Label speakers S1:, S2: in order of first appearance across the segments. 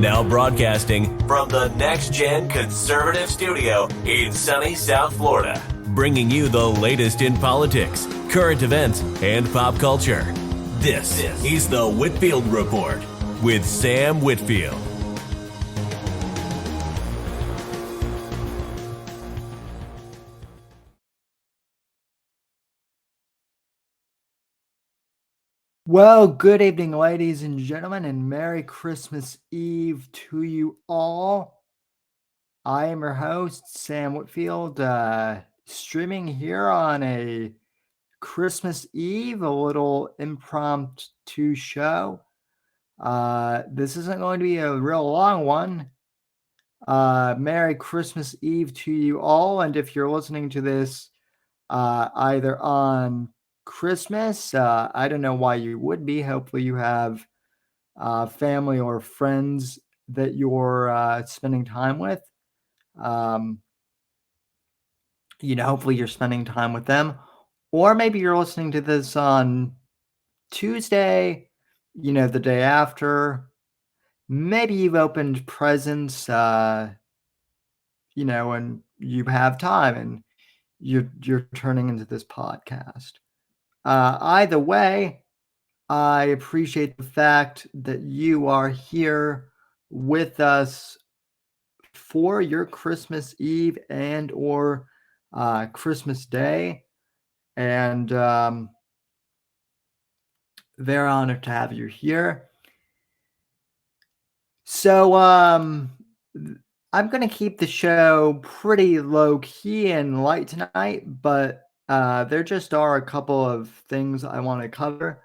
S1: Now broadcasting from the Next Gen Conservative Studio in sunny South Florida, bringing you the latest in politics, current events, and pop culture. This is the Whitfield Report with Sam Whitfield.
S2: Well, good evening, ladies and gentlemen, and Merry Christmas Eve to you all. I am your host, Sam Whitfield, streaming here on a Christmas Eve, a little impromptu show. This isn't going to be a real long one. Merry Christmas Eve to you all, and if you're listening to this either on Christmas, I don't know why you would be. Hopefully you have family or friends that you're spending time with. Hopefully you're spending time with them. Or maybe you're listening to this on Tuesday, the day after. Maybe you've opened presents, and you have time and you're turning into this podcast. Either way, I appreciate the fact that you are here with us for your Christmas Eve and or Christmas Day, and very honored to have you here. So I'm going to keep the show pretty low-key and light tonight, but there just are a couple of things I want to cover.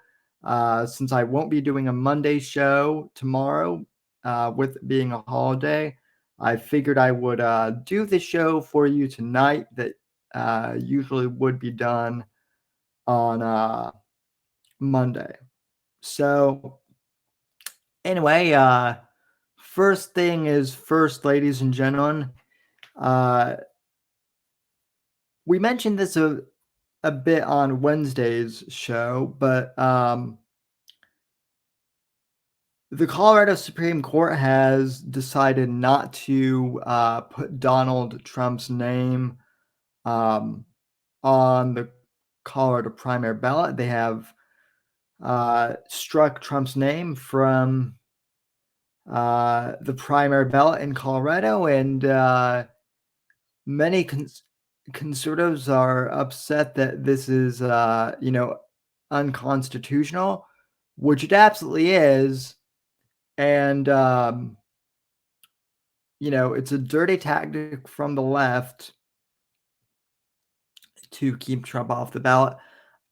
S2: Since I won't be doing a Monday show tomorrow, with it being a holiday, I figured I would do the show for you tonight that usually would be done on Monday. So anyway, first thing is first, ladies and gentlemen. We mentioned this a bit on Wednesday's show, but the Colorado Supreme Court has decided not to put Donald Trump's name on the Colorado primary ballot. They have struck Trump's name from the primary ballot in Colorado, and many conservatives are upset that this is, unconstitutional, which it absolutely is. And, it's a dirty tactic from the left to keep Trump off the ballot.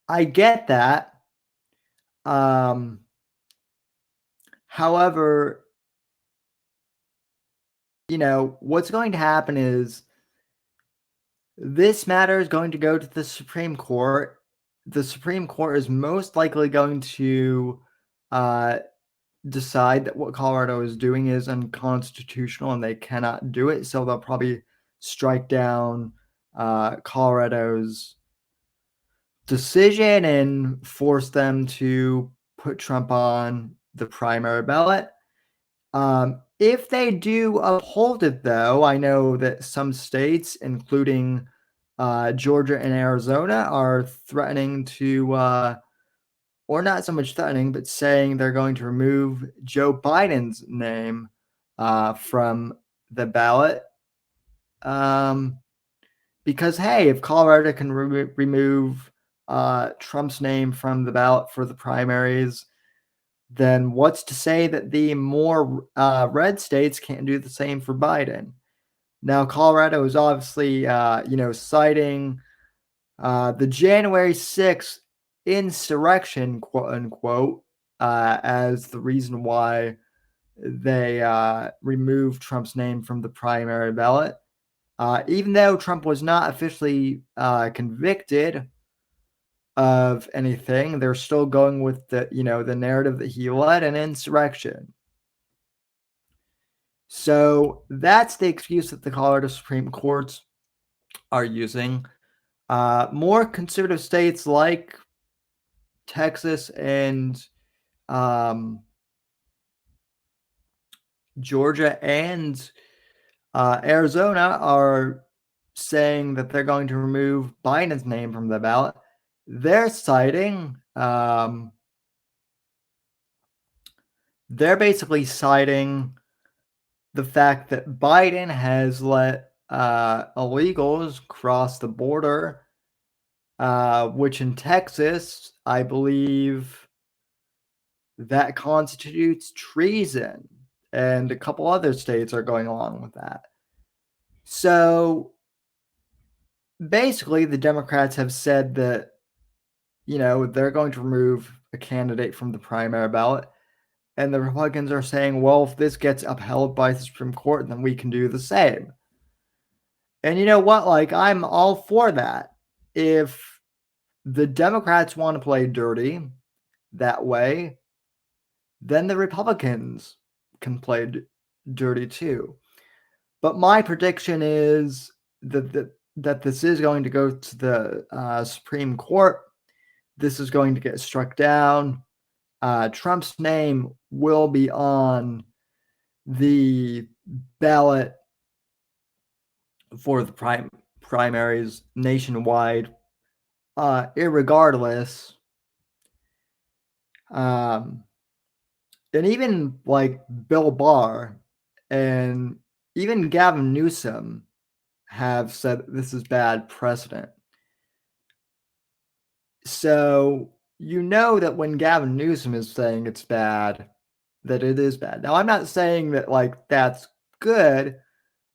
S2: I get that. However, what's going to happen is this matter is going to go to the Supreme Court. The Supreme Court is most likely going to decide that what Colorado is doing is unconstitutional and they cannot do it. So they'll probably strike down Colorado's decision and force them to put Trump on the primary ballot. If they do uphold it, though, I know that some states, including Georgia and Arizona, are threatening to, or not so much threatening, but saying they're going to remove Joe Biden's name from the ballot. Because, hey, if Colorado can remove Trump's name from the ballot for the primaries, then what's to say that the more red states can't do the same for Biden? Now, Colorado is obviously, citing the January 6th insurrection, quote unquote, as the reason why they removed Trump's name from the primary ballot. Even though Trump was not officially convicted of anything, they're still going with the narrative that he led an insurrection. So that's the excuse that the Colorado Supreme Courts are using. More conservative states like Texas and Georgia and Arizona are saying that they're going to remove Biden's name from the ballot. They're basically citing the fact that Biden has let illegals cross the border, which in Texas, I believe that constitutes treason, and a couple other states are going along with that. So basically, the Democrats have said that, they're going to remove a candidate from the primary ballot. And the Republicans are saying, well, if this gets upheld by the Supreme Court, then we can do the same. And you know what? Like, I'm all for that. If the Democrats want to play dirty that way, then the Republicans can play dirty too. But my prediction is that this is going to go to the Supreme Court. This is going to get struck down. Trump's name will be on the ballot for the primaries nationwide, irregardless. And even like Bill Barr and even Gavin Newsom have said this is bad precedent. So you know that when Gavin Newsom is saying it's bad, that it is bad. Now, I'm not saying that like that's good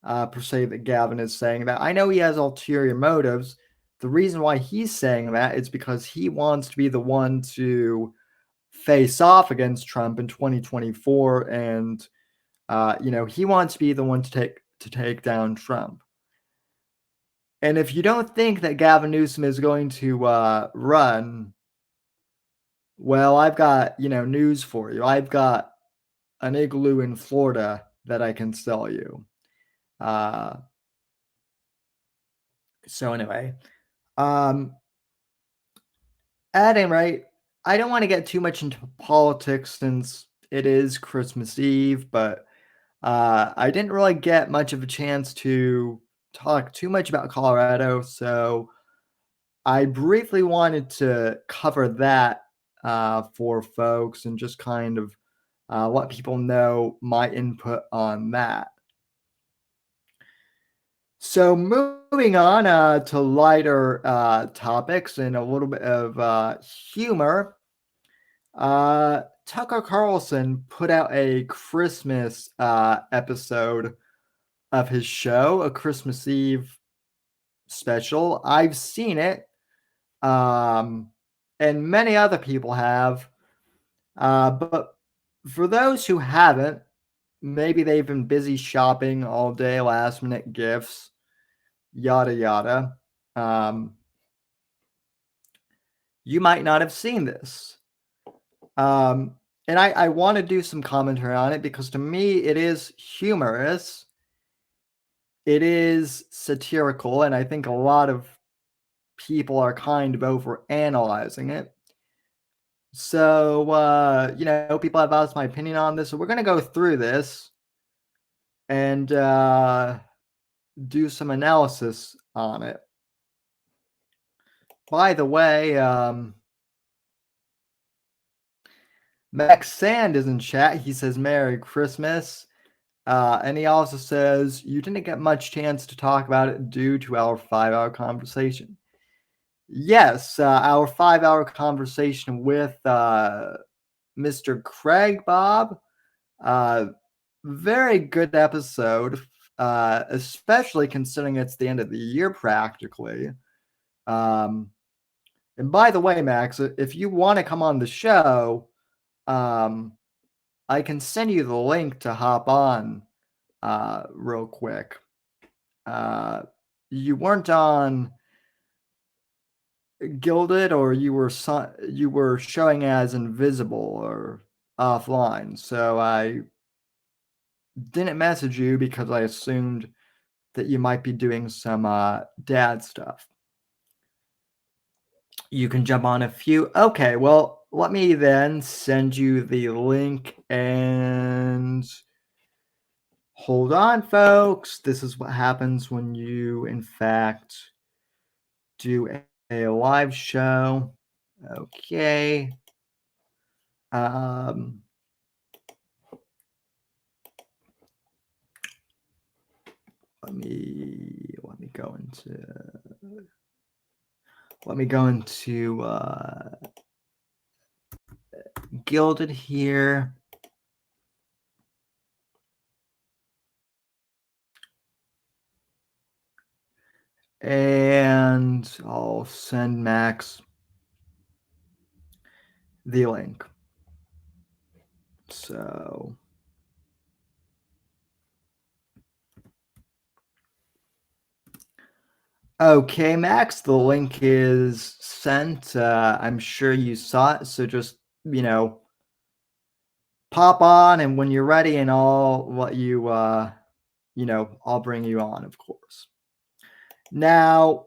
S2: per se that Gavin is saying that. I know he has ulterior motives. The reason why he's saying that is because he wants to be the one to face off against Trump in 2024, and he wants to be the one to take down Trump. And if you don't think that Gavin Newsom is going to run, well, I've got news for you. I've got an igloo in Florida that I can sell you. So anyway, at any rate, I don't want to get too much into politics since it is Christmas Eve, but I didn't really get much of a chance to talk too much about Colorado, so I briefly wanted to cover that for folks and just kind of let people know my input on that. So moving on to lighter topics and a little bit of humor, Tucker Carlson put out a Christmas episode of his show, a Christmas Eve special. I've seen it, and many other people have. But for those who haven't, maybe they've been busy shopping all day, last minute gifts, yada yada. You might not have seen this. And I want to do some commentary on it because to me it is humorous. It is satirical, and I think a lot of people are kind of over analyzing it. So, people have asked my opinion on this. So we're going to go through this and do some analysis on it. By the way, Max Sand is in chat. He says, Merry Christmas. And he also says, you didn't get much chance to talk about it due to our 5-hour conversation. Yes, our 5-hour conversation with Mr. Craig Bob. Very good episode, especially considering it's the end of the year practically. And by the way, Max, if you want to come on the show, I can send you the link to hop on real quick. You weren't on Gilded, or you were showing as invisible or offline, so I didn't message you because I assumed that you might be doing some dad stuff. You can jump on a few. Okay, well, let me then send you the link, and Hold on, folks. This is what happens when you, in fact, do a live show. Okay. Um, let me go into Gilded here. And I'll send Max the link. So okay, Max, the link is sent. I'm sure you saw it, so just, pop on, and when you're ready, and I'll let you, I'll bring you on, of course. Now,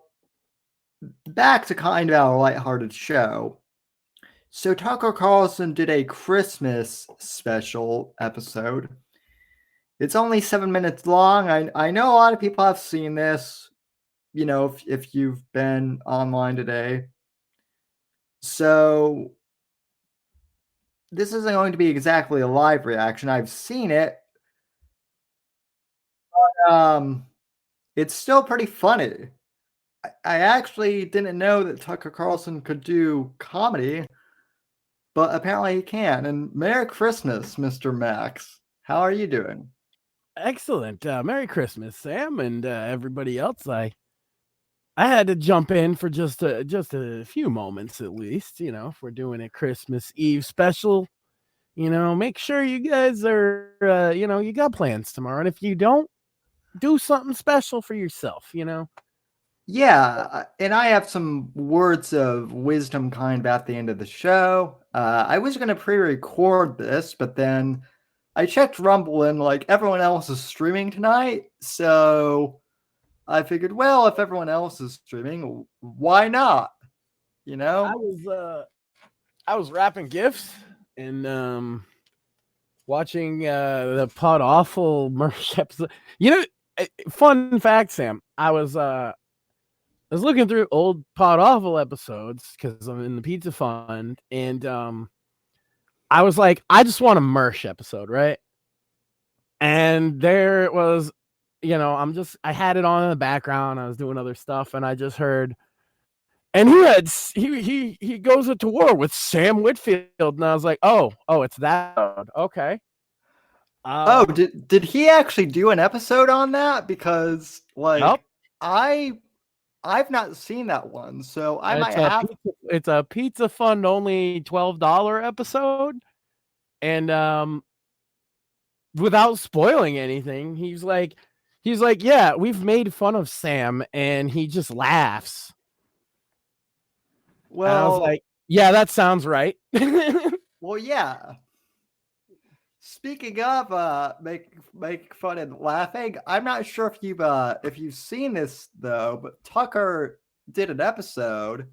S2: back to kind of our lighthearted show. So Tucker Carlson did a Christmas special episode. It's only 7 minutes long. I know a lot of people have seen this, if you've been online today. So this isn't going to be exactly a live reaction. I've seen it. But, it's still pretty funny. I actually didn't know that Tucker Carlson could do comedy, but apparently he can. And Merry Christmas, Mr. Max. How are you doing?
S3: Excellent. Merry Christmas, Sam, and everybody else. I had to jump in for just a few moments at least. If we're doing a Christmas Eve special, make sure you guys are, you got plans tomorrow, and if you don't, do something special for yourself.
S2: Yeah, and I have some words of wisdom kind of at the end of the show. I was going to pre-record this, but then I checked Rumble and like everyone else is streaming tonight, so I figured, well, if everyone else is streaming, why not?
S3: I was wrapping gifts and watching the Pod Awful merch episode. Fun fact, Sam. I was looking through old Pod Awful episodes because I'm in the Pizza Fund, and I was like, I just want a Mersh episode, right? And there it was, I had it on in the background. I was doing other stuff, and I just heard, and he goes to war with Sam Whitfield, and I was like, oh, it's that, okay.
S2: Did he actually do an episode on that? Because
S3: Nope.
S2: I've not seen that one, so I might have.
S3: It's a Pizza Fund only $12 episode, and without spoiling anything, he's like, yeah, we've made fun of Sam, and he just laughs.
S2: Well,
S3: and I was like, yeah, that sounds right.
S2: Well, yeah. Speaking of make fun and laughing, I'm not sure if you've seen this though, but Tucker did an episode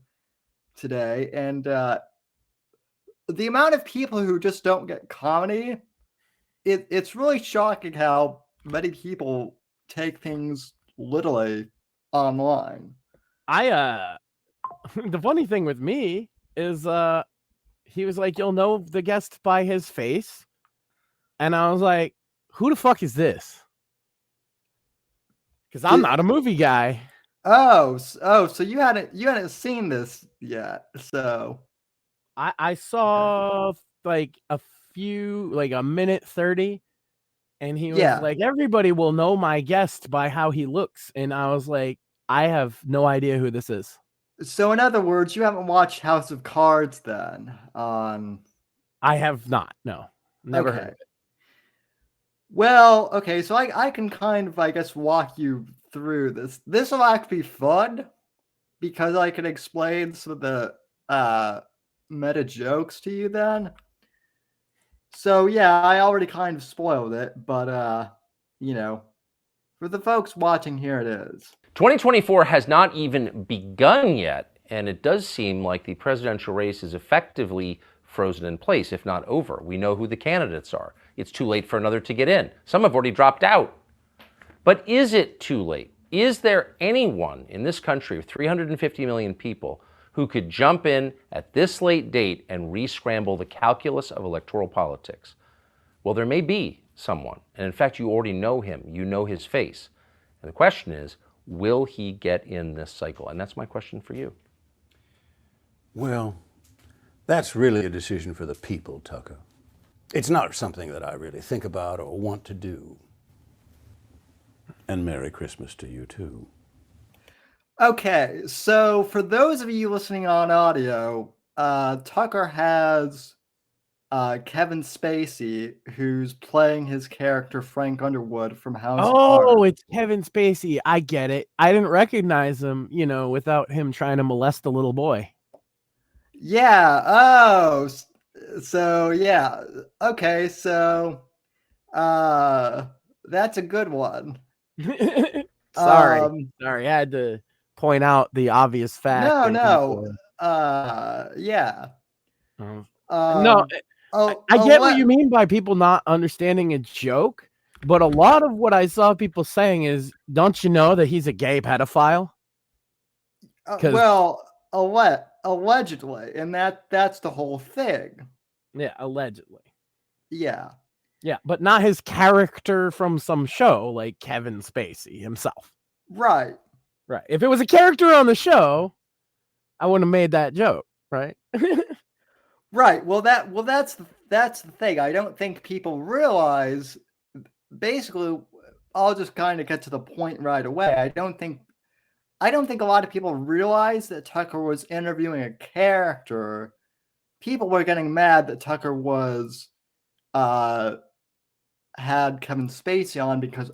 S2: today, and the amount of people who just don't get comedy, it's really shocking how many people take things literally online.
S3: The funny thing with me is he was like, you'll know the guest by his face. And I was like, who the fuck is this? Because I'm not a movie guy.
S2: Oh, so you hadn't seen this yet. So
S3: I saw like a few, like a minute 30, and he was like, everybody will know my guest by how he looks. And I was like, I have no idea who this is.
S2: So in other words, you haven't watched House of Cards then?
S3: I have not. No, never heard of it.
S2: Well, okay, so I can kind of, I guess, walk you through this. This will actually be fun because I can explain some of the meta jokes to you then. So yeah, I already kind of spoiled it, but for the folks watching, here it is.
S4: 2024 has not even begun yet, and it does seem like the presidential race is effectively frozen in place, if not over. We know who the candidates are. it's too late for another to get in. Some have already dropped out. But is it too late? Is there anyone in this country of 350 million people who could jump in at this late date and re-scramble the calculus of electoral politics? Well, there may be someone, and in fact, you already know him. You know his face. And the question is, will he get in this cycle? And that's my question for you.
S5: Well, that's really a decision for the people, Tucker. It's not something that I really think about or want to do. And Merry Christmas to you, too.
S2: Okay, so for those of you listening on audio, Tucker has Kevin Spacey, who's playing his character Frank Underwood from House of Cards.
S3: Oh, it's Kevin Spacey. I get it. I didn't recognize him, without him trying to molest a little boy.
S2: Yeah. Oh, so yeah. Okay, so that's a good one.
S3: Sorry. I had to point out the obvious fact.
S2: No. Yeah.
S3: No, I get what you mean by people not understanding a joke, but a lot of what I saw people saying is, don't you know that he's a gay pedophile?
S2: Well, allegedly, and that's the whole thing.
S3: Yeah, allegedly.
S2: Yeah.
S3: Yeah, but not his character from some show like Kevin Spacey himself.
S2: Right.
S3: Right. If it was a character on the show, I wouldn't have made that joke, right?
S2: Right. Well, that's the thing. I don't think people realize. Basically, I'll just kind of get to the point right away. I don't think a lot of people realize that Tucker was interviewing a character. People were getting mad that Tucker was had Kevin Spacey on because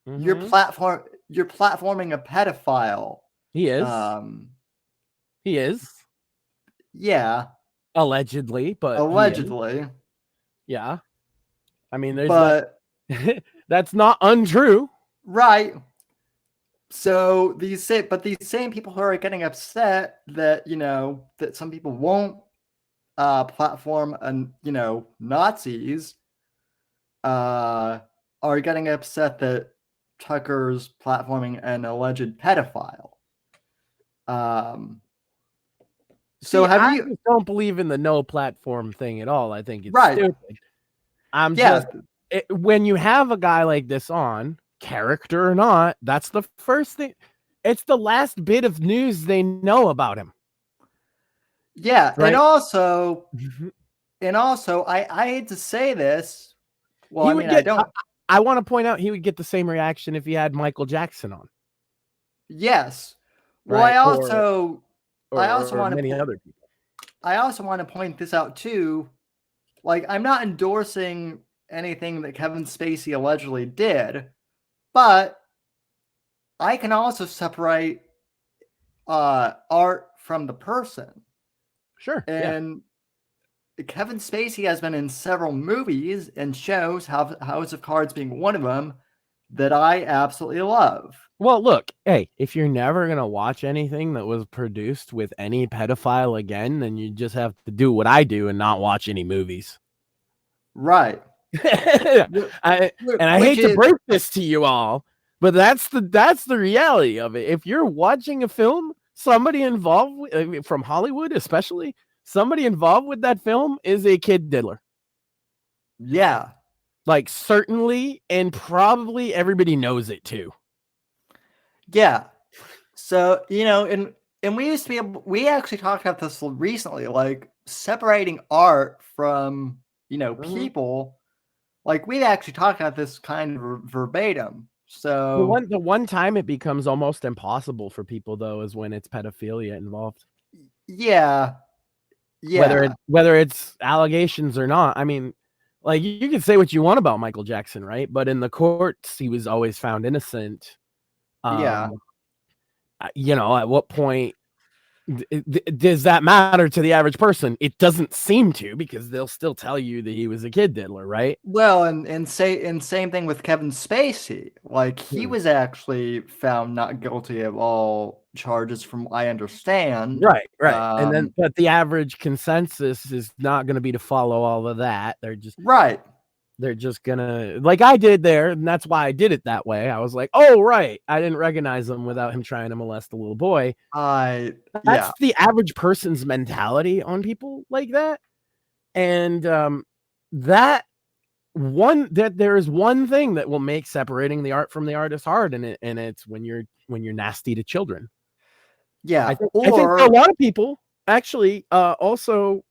S2: you're platforming a pedophile.
S3: He is. He is.
S2: Yeah.
S3: Allegedly, but
S2: allegedly.
S3: Yeah. I mean, there's that's not untrue.
S2: Right. So these same people who are getting upset that, that some people won't platform and, Nazis are getting upset that Tucker's platforming an alleged pedophile. So
S3: I just don't believe in the no platform thing at all. I think it's stupid. When you have a guy like this on, character or not, that's the first thing. It's the last bit of news they know about him.
S2: Yeah,
S3: right?
S2: and also, I hate to say this. Well,
S3: I want to point out he would get the same reaction if he had Michael Jackson on.
S2: Yes. Well,
S3: right?
S2: I also want
S3: many other people.
S2: I also want to point this out too. Like, I'm not endorsing anything that Kevin Spacey allegedly did, but I can also separate art from the person.
S3: Sure.
S2: And Kevin Spacey has been in several movies and shows, House of Cards being one of them, that I absolutely love.
S3: Well, look, hey, if you're never going to watch anything that was produced with any pedophile again, then you just have to do what I do and not watch any movies.
S2: Right.
S3: I hate to break this to you all, but that's the reality of it. If you're watching a film, somebody involved from Hollywood, especially somebody involved with that film is a kid diddler.
S2: Yeah.
S3: Like, certainly, and probably everybody knows it too.
S2: Yeah. So, and we used to we actually talked about this recently, like separating art from, people. Like, we've actually talked about this kind of verbatim. So
S3: the one time it becomes almost impossible for people, though, is when it's pedophilia involved.
S2: Yeah. Yeah.
S3: Whether it's allegations or not. I mean, like, you can say what you want about Michael Jackson, right? But in the courts, he was always found innocent. At what point does that matter to the average person? It doesn't seem to, because they'll still tell you that he was a kid diddler, right?
S2: Well, and same thing with Kevin Spacey. Like, he was actually found not guilty of all charges, from I understand.
S3: Right. And then, but the average consensus is not going to be to follow all of that. They're just
S2: right.
S3: They're just gonna, like I did there, and that's why I did it that way. I was like, oh right, I didn't recognize him without him trying to molest a little boy. That's
S2: Yeah.
S3: the average person's mentality on people like that. And that there is one thing that will make separating the art from the artist hard, and it's when you're nasty to children.
S2: Yeah.
S3: I think a lot of people actually also,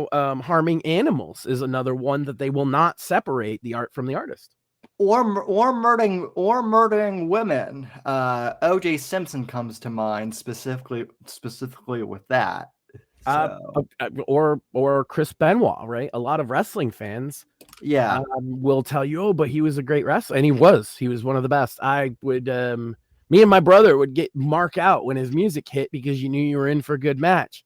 S3: harming animals is another one that they will not separate the art from the artist.
S2: Or murdering women. O.J. Simpson comes to mind specifically with that. So.
S3: Or Chris Benoit, right? A lot of wrestling fans, will tell you, oh, but he was a great wrestler, and he was one of the best. I would, me and my brother would mark out when his music hit because you knew you were in for a good match.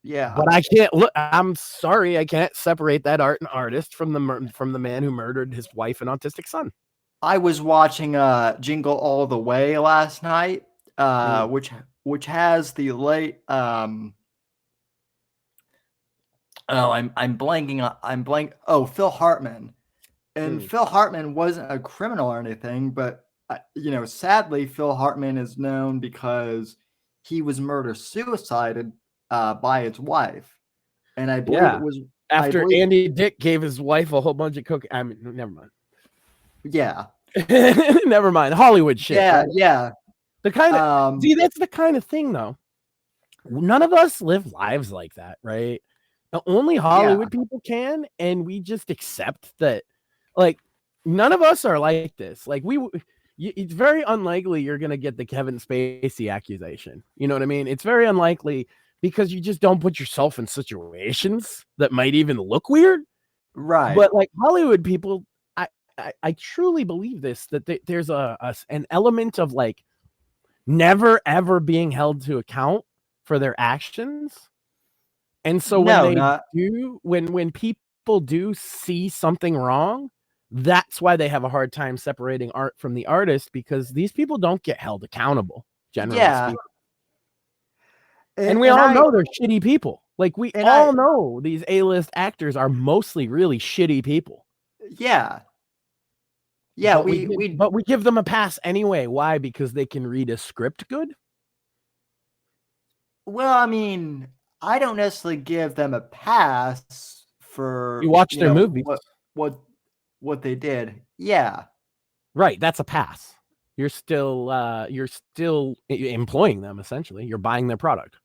S2: Yeah,
S3: but I can't look. I'm sorry, I can't separate that art and artist from the man who murdered his wife and autistic son.
S2: I was watching Jingle All the Way last night, which has the late I'm blanking. Oh, Phil Hartman, and Phil Hartman wasn't a criminal or anything, but sadly, Phil Hartman is known because he was murder-suicided by his wife, and I believe it was
S3: after Andy Dick gave his wife a whole bunch of coke. I mean, never mind.
S2: Yeah,
S3: never mind. Hollywood shit.
S2: Yeah,
S3: right?
S2: yeah.
S3: The kind of see, that's the kind of thing, though. None of us live lives like that, right? Only Hollywood people can, and we just accept that. Like, none of us are like this. Like, it's very unlikely you're gonna get the Kevin Spacey accusation. You know what I mean? It's very unlikely because you just don't put yourself in situations that might even look weird,
S2: right?
S3: But like Hollywood people, I truly believe this, that there's an element of like never ever being held to account for their actions. And so when people do see something wrong, that's why they have a hard time separating art from the artist, because these people don't get held accountable, generally speaking. And we all know they're shitty people. Like, we all know these A-list actors are mostly really shitty people.
S2: Yeah. Yeah,
S3: but we give them a pass anyway. Why? Because they can read a script good?
S2: Well, I mean, I don't necessarily give them a pass for
S3: you watch their movies.
S2: What they did. Yeah.
S3: Right, that's a pass. You're still employing them, essentially. You're buying their product.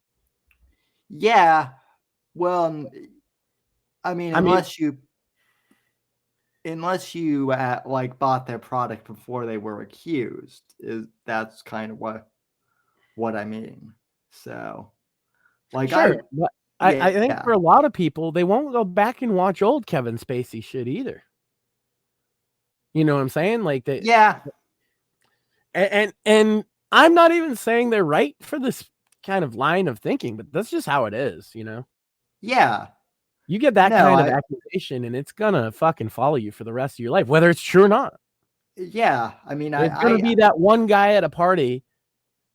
S2: Yeah. Well, I mean, unless you like bought their product before they were accused, that's kind of what I mean. So, like,
S3: sure, I think for a lot of people, they won't go back and watch old Kevin Spacey shit either. You know what I'm saying? Like that.
S2: Yeah.
S3: And I'm not even saying they're right for this kind of line of thinking, but that's just how it is, you know?
S2: Yeah.
S3: You get that kind of accusation, and it's gonna fucking follow you for the rest of your life, whether it's true or not.
S2: Yeah. I mean,
S3: it's gonna be that one guy at a party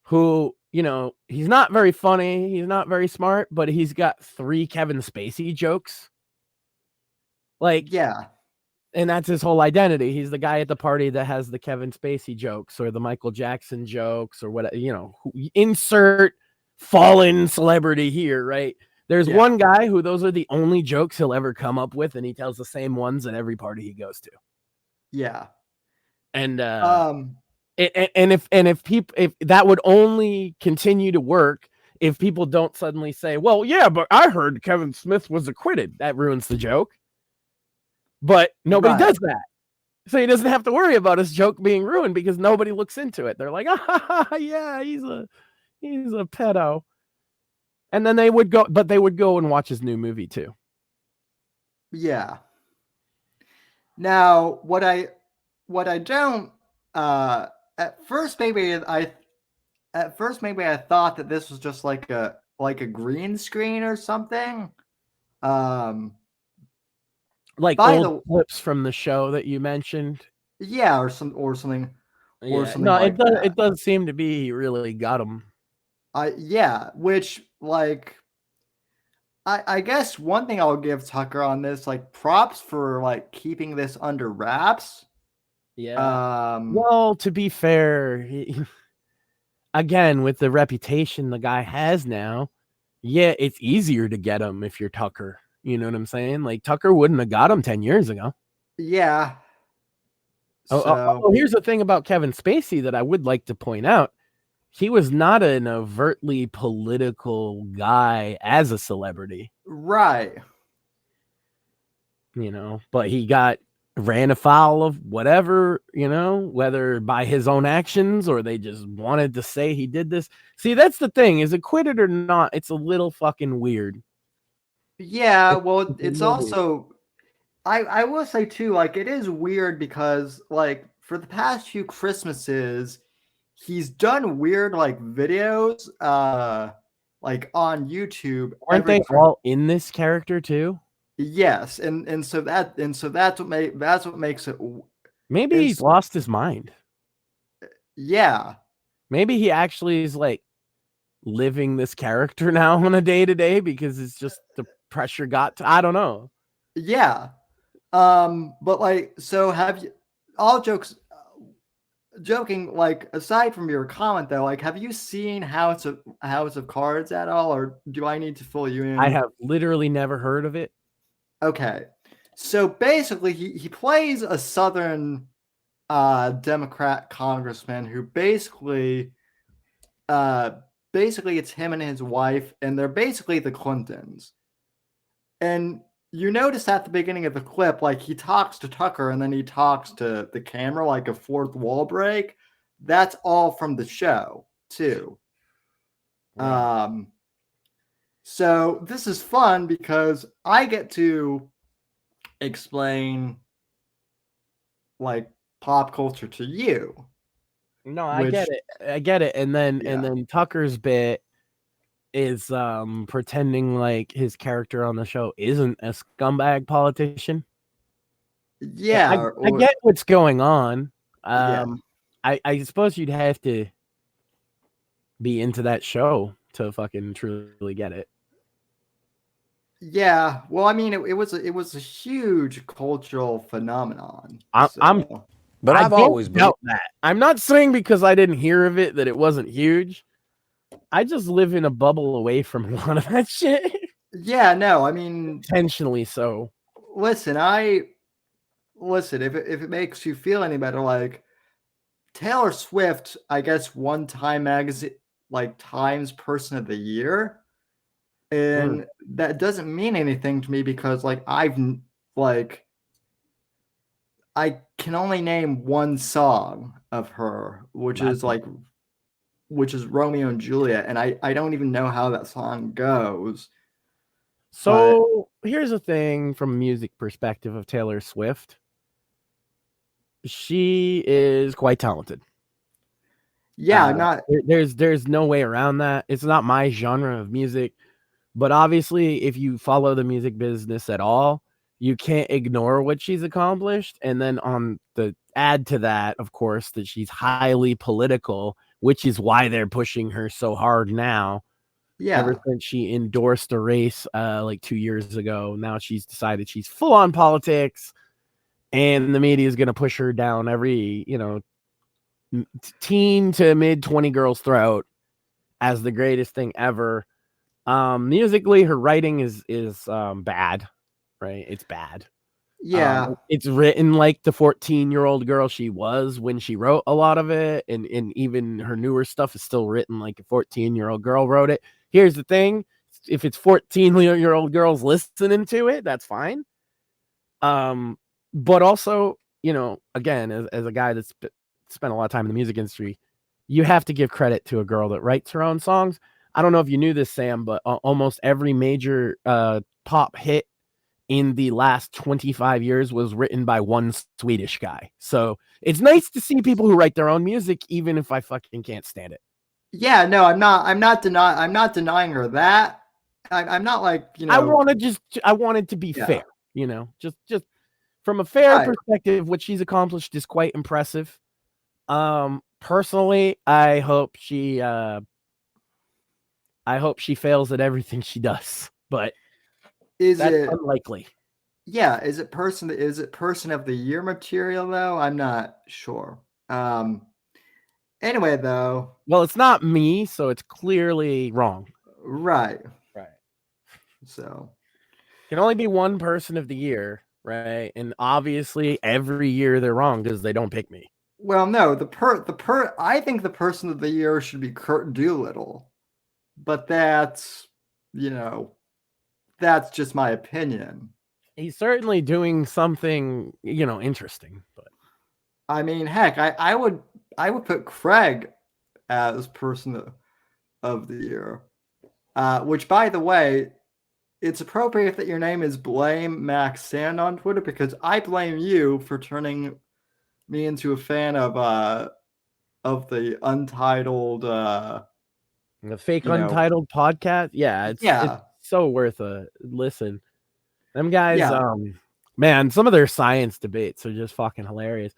S3: who, he's not very funny, he's not very smart, but he's got 3 Kevin Spacey jokes. Like,
S2: yeah.
S3: And that's his whole identity. He's the guy at the party that has the Kevin Spacey jokes or the Michael Jackson jokes or whatever, insert fallen celebrity here, right? There's one guy who those are the only jokes he'll ever come up with, and he tells the same ones at every party he goes to.
S2: Yeah.
S3: And if that would only continue to work if people don't suddenly say, well, yeah, but I heard Kevin Smith was acquitted. That ruins the joke. But nobody does that. So he doesn't have to worry about his joke being ruined because nobody looks into it. They're like, yeah, he's a pedo. And then they would go and watch his new movie too.
S2: Yeah. Now, what I don't at first maybe I thought that this was just like a green screen or something.
S3: Like old clips from the show that you mentioned.
S2: Yeah, or something.
S3: No, it does seem to be he really got him.
S2: Yeah, which like I guess one thing I'll give Tucker on this, like, props for like keeping this under wraps.
S3: Yeah. Well, to be fair, again, with the reputation the guy has now, yeah, it's easier to get him if you're Tucker. You know what I'm saying? Like, Tucker wouldn't have got him 10 years ago.
S2: Yeah.
S3: Oh, here's the thing about Kevin Spacey that I would like to point out. He was not an overtly political guy as a celebrity.
S2: Right.
S3: You know, but he ran afoul of whatever, you know, whether by his own actions or they just wanted to say he did this. See, that's the thing. Is acquitted or not, it's a little fucking weird.
S2: Yeah, well, it's also, I will say too, like, it is weird because, like, for the past few Christmases, he's done weird, like, videos, like, on YouTube.
S3: Aren't they all in this character too?
S2: Yes, and so that's what makes it.
S3: Maybe he's lost his mind.
S2: Yeah.
S3: Maybe he actually is, like, living this character now on a day-to-day because it's just the pressure got to, I don't know.
S2: Yeah. But, like, so have you, all joking, like, aside from your comment though, like, have you seen House of Cards at all, or do I need to fill you in?
S3: I have literally never heard of it.
S2: Okay. So basically he plays a Southern Democrat congressman who basically it's him and his wife, and they're basically the Clintons. And you notice at the beginning of the clip, like, he talks to Tucker and then he talks to the camera like a fourth wall break. That's all from the show too. Right. So this is fun because I get to explain, like, pop culture to you.
S3: No, I get it. And then Tucker's bit is pretending like his character on the show isn't a scumbag politician.
S2: Yeah,
S3: I get what's going on. I suppose you'd have to be into that show to fucking truly get it.
S2: Yeah, well, I mean, it was a huge cultural phenomenon.
S5: But I've always
S3: doubt that. I'm not saying because I didn't hear of it that it wasn't huge. I just live in a bubble away from a lot of that shit.
S2: Yeah, no, I mean,
S3: intentionally so.
S2: Listen, if it makes you feel any better, like, Taylor Swift, I guess, won Time magazine, like, Times Person of the Year. And that doesn't mean anything to me because, like, I can only name one song of her, which is Romeo and Juliet, and I don't even know how that song goes.
S3: So here's the thing from a music perspective of Taylor Swift. She is quite talented.
S2: Yeah,
S3: there's no way around that. It's not my genre of music. But obviously, if you follow the music business at all, you can't ignore what she's accomplished. And then on the add to that, of course, that she's highly political, which is why they're pushing her so hard now.
S2: Yeah.
S3: Ever since she endorsed a race like 2 years ago, now she's decided she's full on politics, and the media is going to push her down every, teen to mid 20 girl's throat as the greatest thing ever. Musically, her writing is bad, right? It's bad.
S2: Yeah.
S3: It's written like the 14-year-old girl she was when she wrote a lot of it, and even her newer stuff is still written like a 14-year-old girl wrote it. Here's the thing: if it's 14-year-old girls listening to it, that's fine. But also, again, as a guy that's spent a lot of time in the music industry, you have to give credit to a girl that writes her own songs. I don't know if you knew this, Sam, but almost every major pop hit in the last 25 years was written by one Swedish guy. So it's nice to see people who write their own music, even if I fucking can't stand it.
S2: Yeah, no, I'm not denying her that. I'm not like,
S3: I wanted to be fair, just from a fair perspective, what she's accomplished is quite impressive. Personally, I hope she fails at everything she does, but
S2: Is
S3: That's
S2: it
S3: unlikely.
S2: Yeah, is it person of the year material though? I'm not sure. Anyway though,
S3: Well, it's not me, so it's clearly wrong.
S2: right.
S3: Right.
S2: So
S3: Can only be one person of the year, right? And obviously every year they're wrong because they don't pick me.
S2: well no, I think the person of the year should be Kurt Doolittle. But that's that's just my opinion.
S3: He's certainly doing something, interesting, but
S2: I mean, heck, I would put Craig as person of the year. Which, by the way, it's appropriate that your name is Blame Max Sand on Twitter because I blame you for turning me into a fan of the Untitled.
S3: the fake Untitled podcast. Yeah, it's so worth a listen. Them guys, man, some of their science debates are just fucking hilarious.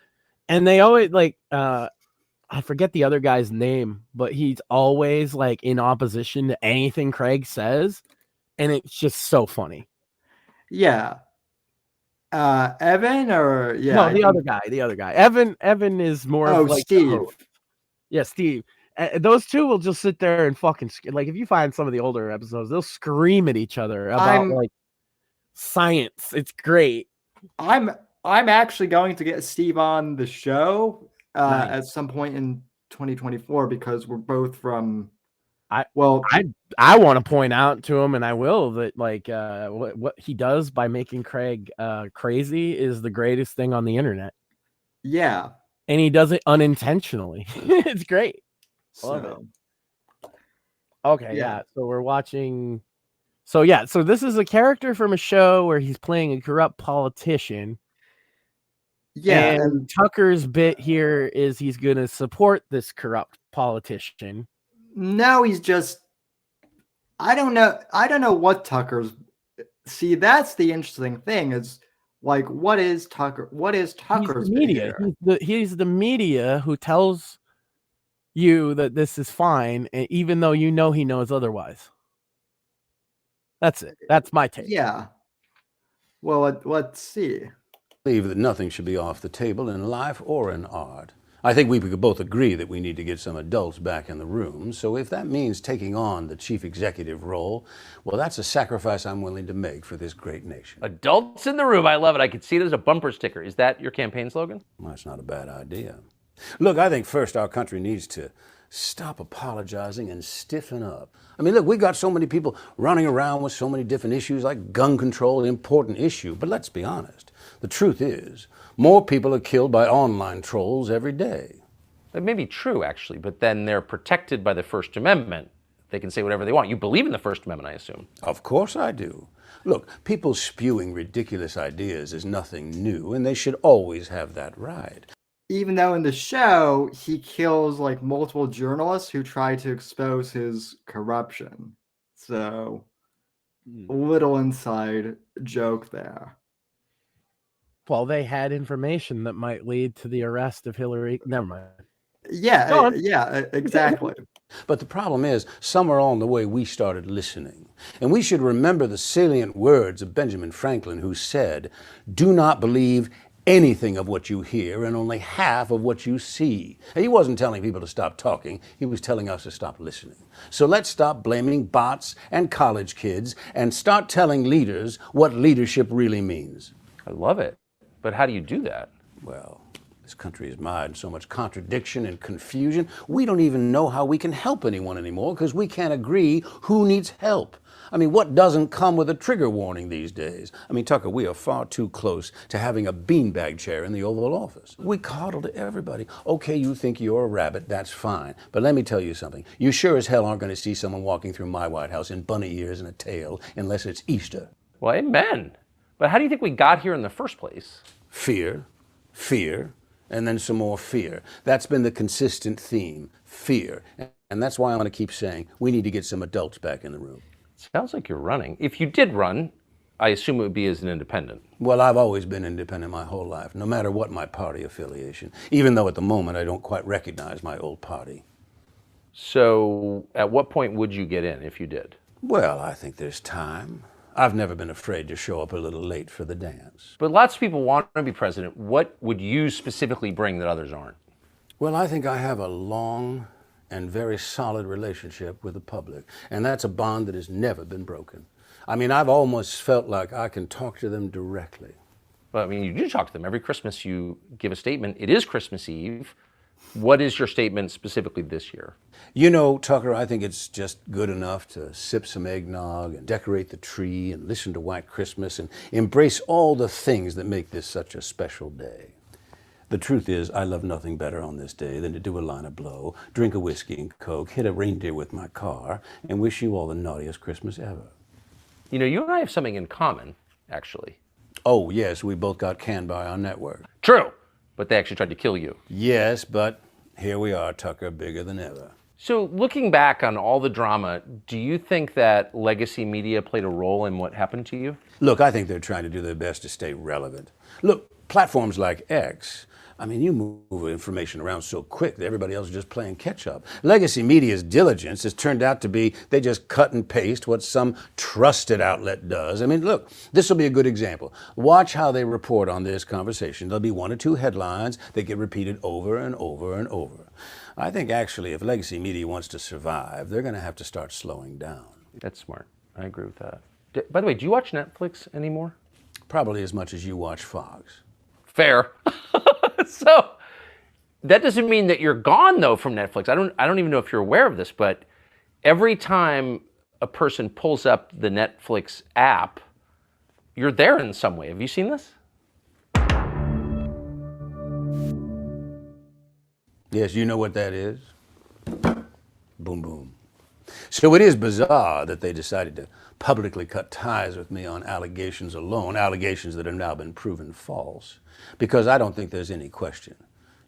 S3: And they always I forget the other guy's name, but he's always like in opposition to anything Craig says. And it's just so funny.
S2: Yeah. Evan
S3: no, the other guy. Evan is more of like
S2: Steve.
S3: Yeah, Steve. Those two will just sit there and fucking like if you find some of the older episodes, they'll scream at each other about like science. It's great.
S2: I'm actually going to get Steve on the show
S3: Nice.
S2: at some point in 2024 because we're both from.
S3: I want to point out to him, and I will, that like what he does by making Craig crazy is the greatest thing on the internet. And he does it unintentionally. It's great. Love it. Okay, yeah. So we're watching. So this is a character from a show where he's playing a corrupt politician.
S2: Yeah,
S3: and Tucker's bit here is he's going to support this corrupt politician.
S2: No, he's just. I don't know what Tucker's. See, that's the interesting thing is like, what is Tucker? What is Tucker's
S3: He's the media? He's the media who tells you that this is fine, even though he knows otherwise. That's it. That's my take.
S2: Yeah. Well, let's see.
S5: I believe that nothing should be off the table in life or in art. I think we could both agree that we need to get some adults back in the room. So if that means taking on the chief executive role, well, that's a sacrifice I'm willing to make for this great nation.
S4: Adults in the room. I love it. I could see it as a bumper sticker. Is that your campaign slogan?
S5: Well, that's not a bad idea. Look, I think first our country needs to stop apologizing and stiffen up. I mean, look, we got so many people running around with so many different issues like gun control, an important issue. But let's be honest. The truth is, more people are killed by online trolls every day.
S4: That may be true, actually, but then they're protected by the First Amendment. They can say whatever they want. You believe in the First Amendment, I assume.
S5: Of course I do. Look, people spewing ridiculous ideas is nothing new, and they should always have that right.
S2: Even though in the show, he kills like multiple journalists who try to expose his corruption. So, a little inside joke there.
S3: Well, they had information that might lead to the arrest of Hillary. Never mind.
S2: Yeah, exactly.
S5: But the problem is, somewhere along the way, we started listening. And we should remember the salient words of Benjamin Franklin, who said, "Do not believe anything of what you hear and only half of what you see." And he wasn't telling people to stop talking. He was telling us to stop listening. So let's stop blaming bots and college kids and start telling leaders what leadership really means.
S4: I love it. But how do you do that?
S5: Well, this country is mired in so much contradiction and confusion. We don't even know how we can help anyone anymore because we can't agree who needs help. I mean, what doesn't come with a trigger warning these days? I mean, Tucker, we are far too close to having a beanbag chair in the Oval Office. We coddle to everybody. Okay, you think you're a rabbit, that's fine. But let me tell you something. You sure as hell aren't going to see someone walking through my White House in bunny ears and a tail unless it's Easter.
S4: Well, amen. But how do you think we got here in the first place?
S5: Fear, fear, and then some more fear. That's been the consistent theme, fear. And that's why I'm going to keep saying we need to get some adults back in the room.
S4: Sounds like you're running. If you did run, I assume it would be as an independent.
S5: Well, I've always been independent my whole life, no matter what my party affiliation, even though at the moment I don't quite recognize my old party.
S4: So at what point would you get in if you did?
S5: Well, I think there's time. I've never been afraid to show up a little late for the dance.
S4: But lots of people want to be president. What would you specifically bring that others aren't?
S5: Well, I think I have a long and very solid relationship with the public, and that's a bond that has never been broken. I mean, I've almost felt like I can talk to them directly.
S4: Well, I mean, you do talk to them. Every Christmas you give a statement. It is Christmas Eve. What is your statement specifically this year?
S5: You know, Tucker, I think it's just good enough to sip some eggnog and decorate the tree and listen to White Christmas and embrace all the things that make this such a special day. The truth is, I love nothing better on this day than to do a line of blow, drink a whiskey and Coke, hit a reindeer with my car, and wish you all the naughtiest Christmas ever.
S4: You know, you and I have something in common, actually.
S5: Oh, yes, we both got canned by our network.
S4: True, but they actually tried to kill you.
S5: Yes, but here we are, Tucker, bigger than ever.
S4: So looking back on all the drama, do you think that legacy media played a role in what happened to you?
S5: Look, I think they're trying to do their best to stay relevant. Look, platforms like X, I mean, you move information around so quick that everybody else is just playing catch up. Legacy media's diligence has turned out to be they just cut and paste what some trusted outlet does. I mean, look, this will be a good example. Watch how they report on this conversation. There'll be 1 or 2 headlines that get repeated over and over and over. I think actually if legacy media wants to survive, they're going to have to start slowing down.
S4: That's smart. I agree with that. By the way, do you watch Netflix anymore?
S5: Probably as much as you watch Fox.
S4: Fair. So that doesn't mean that you're gone though from Netflix. I don't even know if you're aware of this, but every time a person pulls up the Netflix app, you're there in some way. Have you seen this?
S5: Yes, you know what that is? Boom, boom. So it is bizarre that they decided to publicly cut ties with me on allegations alone, allegations that have now been proven false, because I don't think there's any question.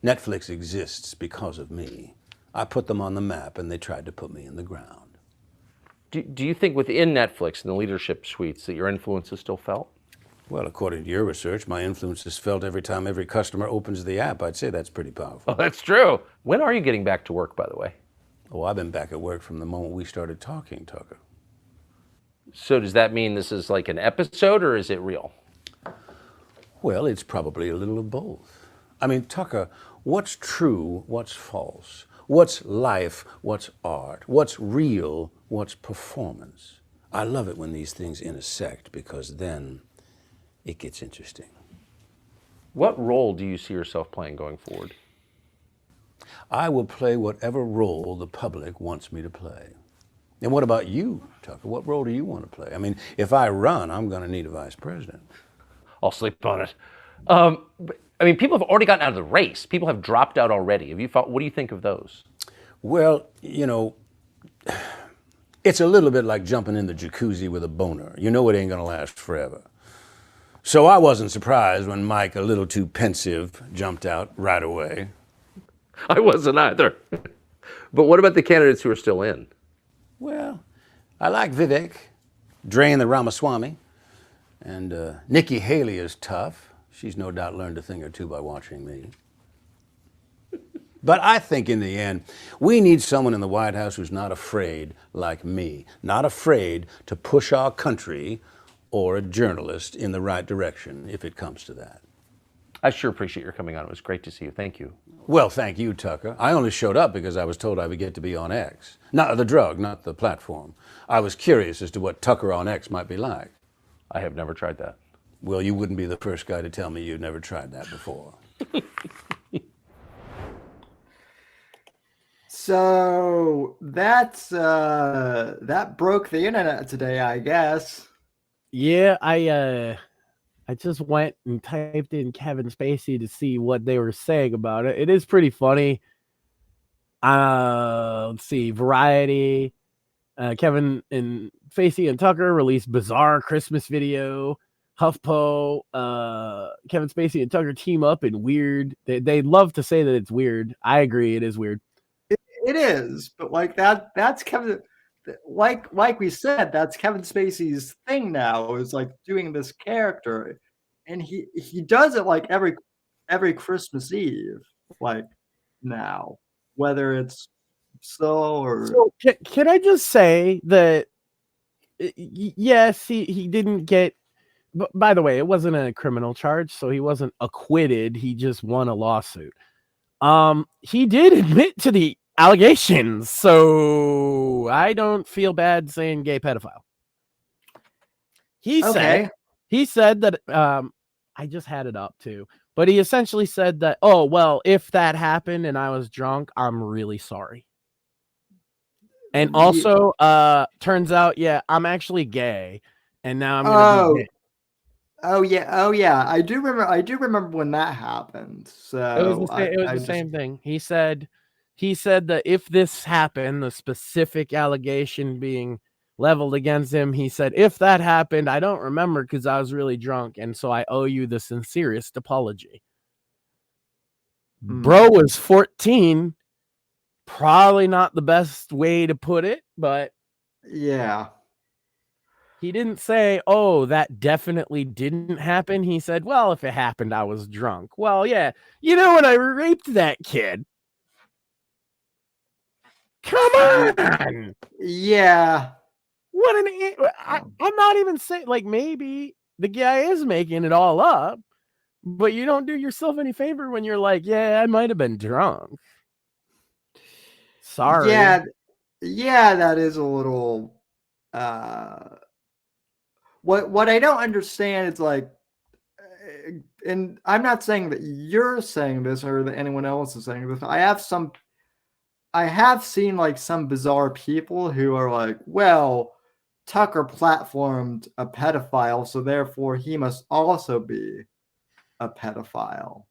S5: Netflix exists because of me. I put them on the map and they tried to put me in the ground.
S4: Do you think within Netflix and the leadership suites that your influence is still felt?
S5: Well, according to your research, my influence is felt every time every customer opens the app. I'd say that's pretty powerful.
S4: Oh, that's true. When are you getting back to work, by the way?
S5: Oh, I've been back at work from the moment we started talking, Tucker.
S4: So does that mean this is like an episode or is it real?
S5: Well, it's probably a little of both. I mean, Tucker, what's true, what's false? What's life, what's art? What's real, what's performance? I love it when these things intersect because then it gets interesting.
S4: What role do you see yourself playing going forward?
S5: I will play whatever role the public wants me to play. And what about you, Tucker? What role do you want to play? I mean, if I run, I'm going to need a vice president.
S4: I'll sleep on it. But, I mean, people have already gotten out of the race. People have dropped out already. Have you thought? What do you think of those?
S5: Well, you know, it's a little bit like jumping in the jacuzzi with a boner. You know it ain't going to last forever. So I wasn't surprised when Mike, a little too pensive, jumped out right away.
S4: I wasn't either. But what about the candidates who are still in?
S5: Well, I like Vivek, Drain the Ramaswamy, and Nikki Haley is tough. She's no doubt learned a thing or two by watching me. But I think in the end, we need someone in the White House who's not afraid like me, not afraid to push our country or a journalist in the right direction if it comes to that.
S4: I sure appreciate your coming on. It was great to see you. Thank you.
S5: Well, thank you, Tucker. I only showed up because I was told I would get to be on X. Not the drug, not the platform. I was curious as to what Tucker on X might be like.
S4: I have never tried that.
S5: Well, you wouldn't be the first guy to tell me you'd never tried that before.
S2: So that broke the internet today, I guess.
S3: Yeah, I just went and typed in Kevin Spacey to see what they were saying about it. It is pretty funny. Let's see, Variety, Kevin and Spacey and Tucker released bizarre Christmas video. HuffPo, Kevin Spacey and Tucker team up in weird. They love to say that it's weird. I agree, it is weird.
S2: It is, but like that's Kevin. Like we said, that's Kevin Spacey's thing now, is like doing this character, and he does it like every Christmas Eve, like now, whether it's so or.
S3: So can I just say that yes, he didn't get. By the way, it wasn't a criminal charge, so he wasn't acquitted. He just won a lawsuit. He did admit to the allegations, so I don't feel bad saying gay pedophile. He said that I just had it up too, but he essentially said that, oh well, if that happened and I was drunk, I'm really sorry. And also, turns out, yeah, I'm actually gay, and now I'm gonna be gay.
S2: Oh yeah. I do remember when that happened. So
S3: it was the same thing. He said that if this happened, the specific allegation being leveled against him, he said, if that happened, I don't remember because I was really drunk, and so I owe you the sincerest apology. Bro was 14. Probably not the best way to put it, but
S2: yeah.
S3: He didn't say, oh, that definitely didn't happen. He said, well, if it happened, I was drunk. Well, yeah. You know when I raped that kid? Come on.
S2: Yeah.
S3: I'm not even saying, like, maybe the guy is making it all up, but you don't do yourself any favor when you're like, yeah, I might have been drunk. Sorry.
S2: Yeah, that is a little what I don't understand is like, and I'm not saying that you're saying this or that anyone else is saying this. I have seen like some bizarre people who are like, well, Tucker platformed a pedophile, so therefore he must also be a pedophile.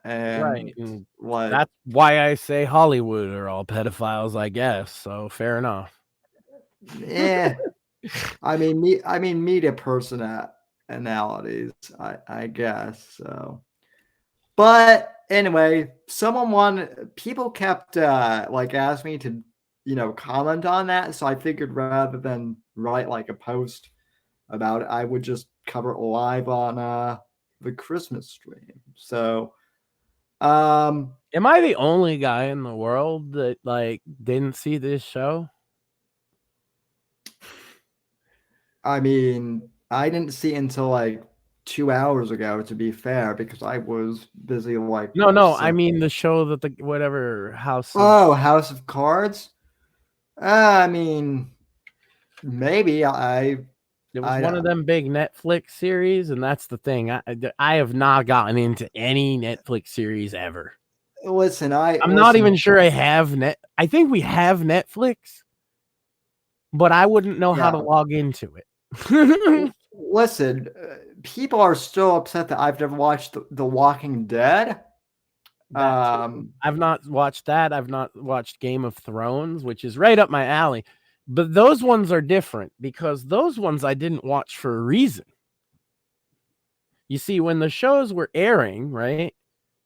S2: And
S3: right.
S2: like,
S3: that's why I say Hollywood are all pedophiles, I guess. So fair enough.
S2: Yeah. I mean media personalities, I guess so. But anyway, people kept like asking me to, comment on that. So I figured rather than write like a post about it, I would just cover it live on the Christmas stream. So
S3: am I the only guy in the world that like didn't see this show?
S2: I mean, I didn't see it until like 2 hours ago, to be fair, because I was busy like
S3: No, I mean the show that the whatever House
S2: House of Cards. I mean, maybe
S3: it was one of them big Netflix series, and that's the thing. I have not gotten into any Netflix series ever.
S2: Listen,
S3: I'm not even sure I have I think we have Netflix, but I wouldn't know how to log into it.
S2: Listen, people are still upset that I've never watched The Walking Dead.
S3: I've not watched that. I've not watched Game of Thrones, which is right up my alley. But those ones are different because those ones I didn't watch for a reason. You see, when the shows were airing, right?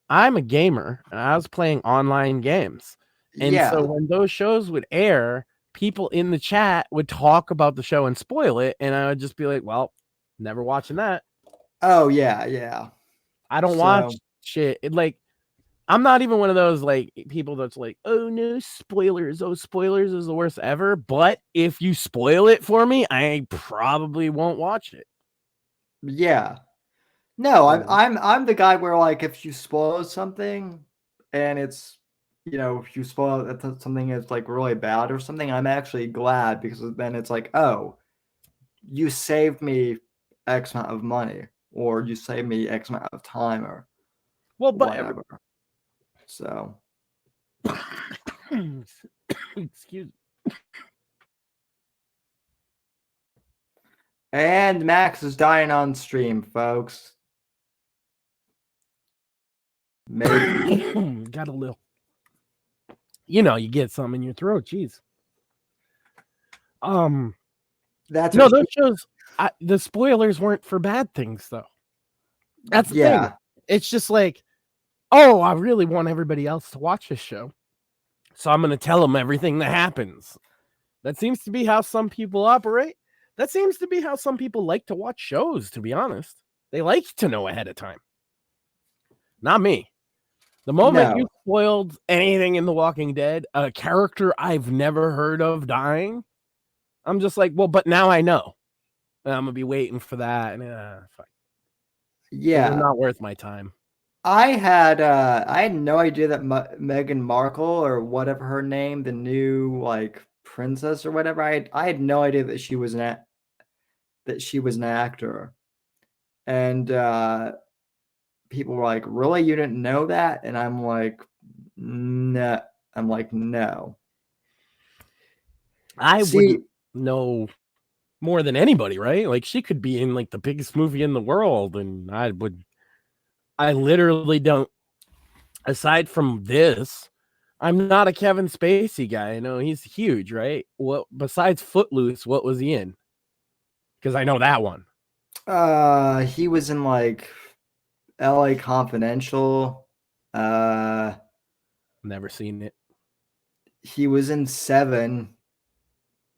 S3: I'm a gamer and I was playing online games. And so when those shows would air, people in the chat would talk about the show and spoil it. And I would just be like, well, never watching that.
S2: Oh, yeah.
S3: I don't watch shit. I'm not even one of those like people that's like, oh no, spoilers. Oh, spoilers is the worst ever. But if you spoil it for me, I probably won't watch it.
S2: Yeah. No, I'm the guy where like if you spoil something and it's, if you spoil that something is like really bad or something, I'm actually glad because then it's like, oh, you saved me X amount of money or you saved me X amount of time or whatever. So,
S3: excuse me.
S2: And Max is dying on stream, folks. Maybe
S3: got a little. You get something in your throat. Jeez.
S2: That's
S3: no, those shows. The spoilers weren't for bad things, though. That's the thing. It's just like, oh, I really want everybody else to watch this show, so I'm going to tell them everything that happens. That seems to be how some people operate. That seems to be how some people like to watch shows, to be honest. They like to know ahead of time. Not me. The moment you spoiled anything in The Walking Dead, a character I've never heard of dying, I'm just like, well, but now I know. And I'm gonna be waiting for that, and fuck.
S2: Yeah,
S3: They're not worth my time.
S2: I had no idea that Meghan Markle or whatever her name, the new like princess or whatever, I had no idea that she was an actor. And people were like, "Really, you didn't know that?" And I'm like, "No." I'm like, "No."
S3: I
S2: See,
S3: wouldn't know more than anybody, right? Like she could be in like the biggest movie in the world, and I literally don't. Aside from this, I'm not a Kevin Spacey guy. I know he's huge, right? What besides Footloose, what was he in? Because I know that one.
S2: he was in like L.A. Confidential. Uh,
S3: Never seen it.
S2: he was in Seven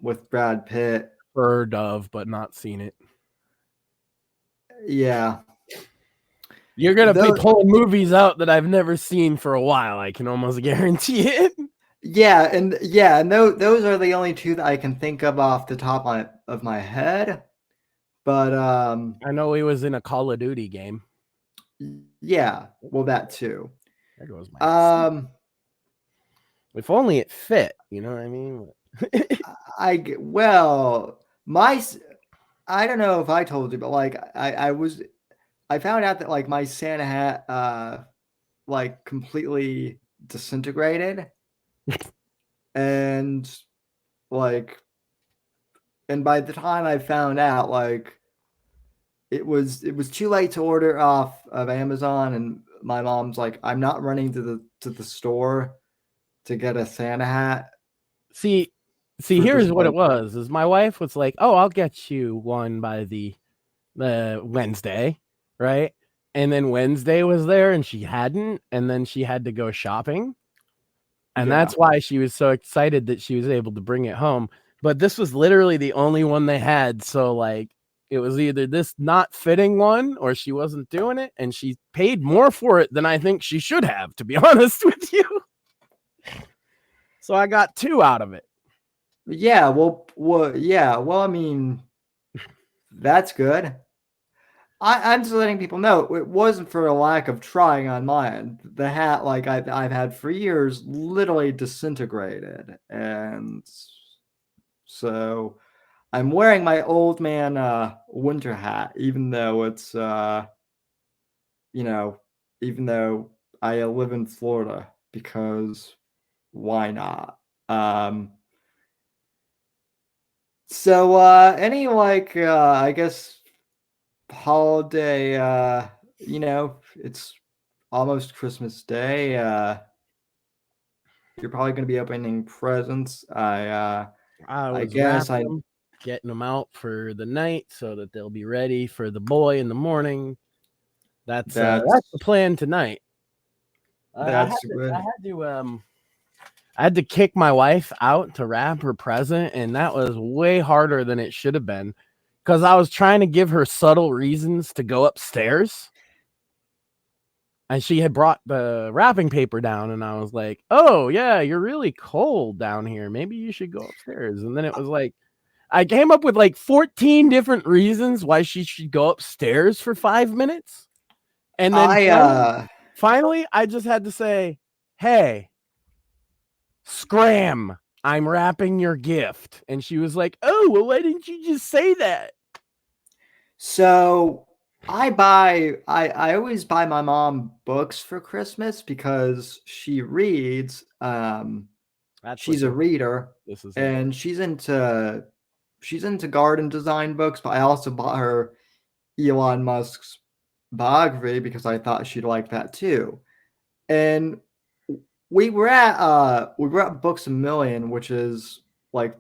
S2: with Brad Pitt.
S3: Heard of, but not seen it.
S2: Yeah.
S3: You're gonna be
S2: Though,
S3: pulling movies out that I've never seen for a while. I can almost guarantee it.
S2: yeah, and those are the only two that I can think of off the top of my head. But
S3: I know he was in a Call of Duty game.
S2: yeah, well, that too.
S3: There goes my. If only it fit, you know what I mean?
S2: I don't know if I told you, but like I found out that like my Santa hat like completely disintegrated, and like, and by the time I found out, like it was too late to order off of Amazon, and my mom's like, "I'm not running to the store to get a Santa hat."
S3: See, here's what it was: is my wife was like, "Oh, I'll get you one by the Wednesday, right?" And then Wednesday was there, and she hadn't, and then she had to go shopping, and that's why she was so excited that she was able to bring it home. But this was literally the only one they had, so like it was either this not fitting one or she wasn't doing it, and she paid more for it than I think she should have, to be honest with you. So I got 2 out of it.
S2: Yeah, yeah. Well, I mean, that's good. I'm just letting people know it wasn't for a lack of trying on my end. The hat, like I've had for years, literally disintegrated, and so I'm wearing my old man winter hat, even though it's you know, even though I live in Florida, because why not? So any like I guess holiday it's almost Christmas Day. You're probably going to be opening presents.
S3: I
S2: I
S3: was
S2: guess
S3: wrapping them, getting them out for the night so that they'll be ready for the boy in the morning. That's the plan tonight.
S2: That's good.
S3: I had to kick my wife out to wrap her present, and that was way harder than it should have been because I was trying to give her subtle reasons to go upstairs. And she had brought the wrapping paper down, and I was like, "Oh, yeah, you're really cold down here. Maybe you should go upstairs." And then it was like, I came up with like 14 different reasons why she should go upstairs for 5 minutes. And then finally, I just had to say, "Hey, scram, I'm wrapping your gift." And she was like, "Oh, well, why didn't you just say that?"
S2: So I always buy my mom books for Christmas because she reads. She's a reader, and she's into garden design books. But I also bought her Elon Musk's biography because I thought she'd like that too. And we were at Books a Million, which is like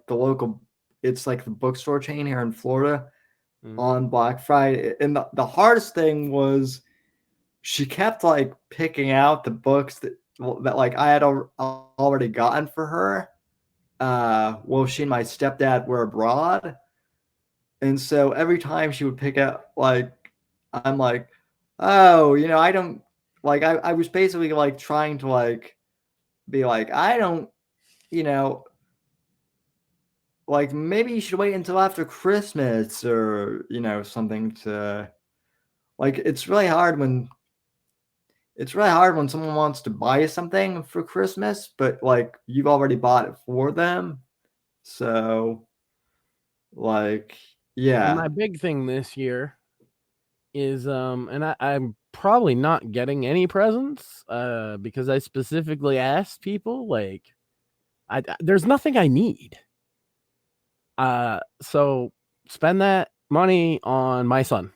S2: it's like the bookstore chain here in Florida. On Black Friday, and the hardest thing was she kept like picking out the books that like I had already gotten for her. Well, she and my stepdad were abroad, and so every time she would pick out, like, I'm like, oh, I don't like. I was basically like trying to like be like, I don't, you know, like maybe you should wait until after Christmas or something to like it's really hard when someone wants to buy you something for Christmas, but like you've already bought it for them. So like
S3: And
S2: yeah.
S3: my big thing this year is and I'm probably not getting any presents because I specifically asked people like there's nothing I need. So spend that money on my son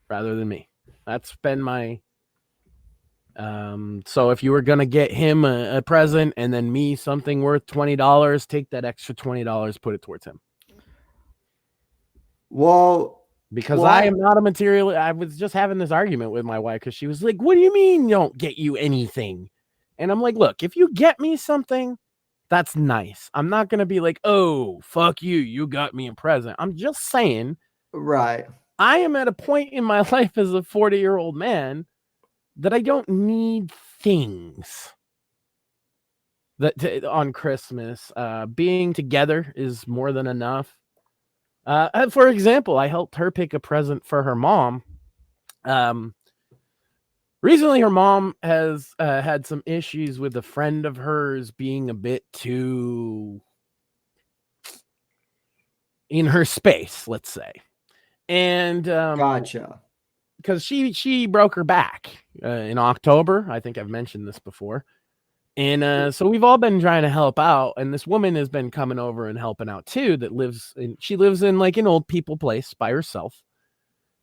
S3: rather than me. That's been my so if you were gonna get him a present and then me something worth $20, take that extra $20, put it towards him.
S2: Well,
S3: Because I am not a material. I was just having this argument with my wife because she was like, "What do you mean don't get you anything?" And I'm like, "Look, if you get me something, that's nice. I'm not gonna be like, oh, fuck you, you got me a present. I'm just saying,
S2: right.
S3: I am at a point in my life as a 40-year-old man that I don't need things on Christmas. Being together is more than enough. For example, I helped her pick a present for her mom. Recently, her mom has had some issues with a friend of hers being a bit too in her space, let's say. And
S2: Gotcha.
S3: because she broke her back in October. I think I've mentioned this before. And so we've all been trying to help out, and this woman has been coming over and helping out too. She lives in like an old people place by herself,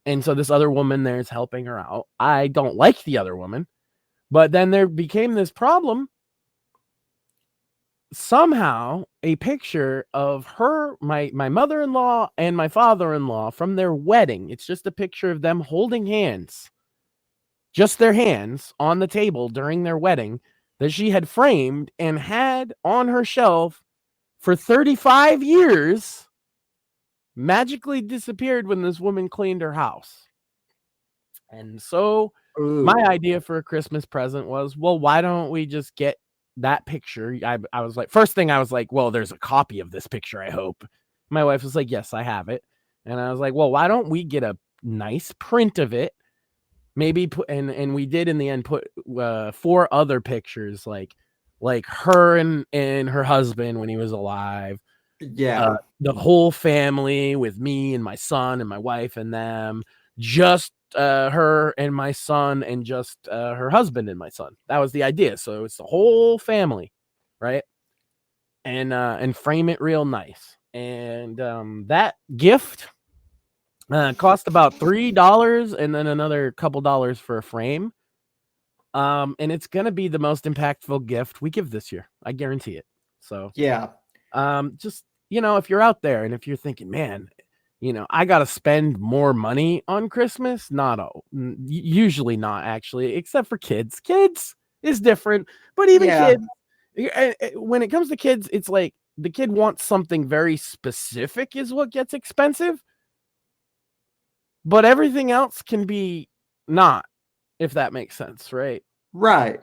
S3: and so this other woman there is helping her out. I don't like the other woman, but then there became this problem. Somehow, a picture of my mother-in-law and my father-in-law from their wedding. It's just a picture of them holding hands, just their hands on the table during their wedding, that she had framed and had on her shelf for 35 years, magically disappeared when this woman cleaned her house. And so my idea for a Christmas present was, well, why don't we just get that picture? I was like, first thing I was like, well, there's a copy of this picture, I hope. My wife was like, yes, I have it. And I was like, well, why don't we get a nice print of it? Maybe put and we did in the end put 4 other pictures like her and her husband when he was alive.
S2: Yeah.
S3: The whole family with me and my son and my wife and them, just her and my son and just her husband and my son. That was the idea. So it's the whole family, right? And frame it real nice. And that gift cost about $3 and then another couple dollars for a frame. And it's gonna be the most impactful gift we give this year. I guarantee it. So
S2: yeah.
S3: just if you're out there and if you're thinking, man, I gotta spend more money on Christmas, usually not actually, except for kids. Kids is different, but even kids, when it comes to kids, it's like the kid wants something very specific is what gets expensive. But everything else can be not, if that makes sense, right?
S2: Right.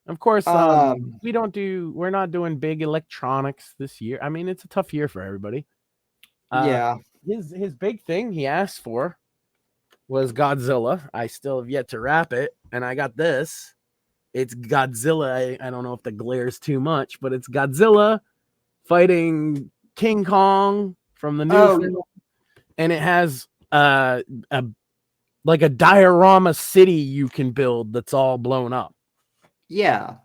S3: Of course, we're not doing big electronics this year. I mean, it's a tough year for everybody.
S2: Yeah.
S3: His big thing he asked for was Godzilla. I still have yet to wrap it, and I got this. It's Godzilla. I don't know if the glare's too much, but it's Godzilla fighting King Kong from the new film. And it has a diorama city you can build that's all blown up.
S2: Yeah.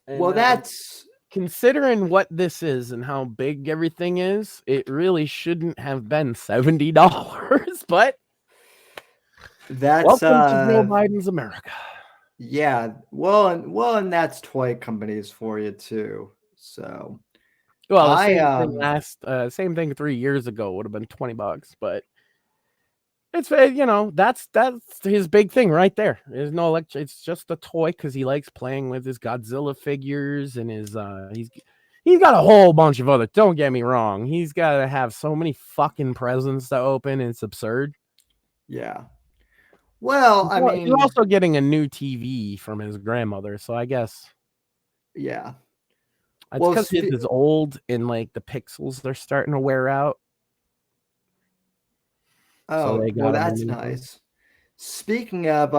S3: And,
S2: well, that's
S3: considering what this is and how big everything is, it really shouldn't have been $70, but
S2: that's
S3: welcome to Joe Biden's America.
S2: Yeah. Well, and that's toy companies for you too. So
S3: well, the same thing 3 years ago would have been $20, but it's that's his big thing right there. There's no it's just a toy because he likes playing with his Godzilla figures and his he's got a whole bunch of other. Don't get me wrong, he's got to have so many fucking presents to open. It's absurd.
S2: Yeah. Well, I mean,
S3: he's also getting a new TV from his grandmother, so I guess.
S2: Yeah.
S3: It's
S2: Well,
S3: because his is old and like the pixels they're starting to wear out. So
S2: Oh,
S3: they
S2: well,
S3: got him a
S2: that's
S3: new one.
S2: nice. Speaking of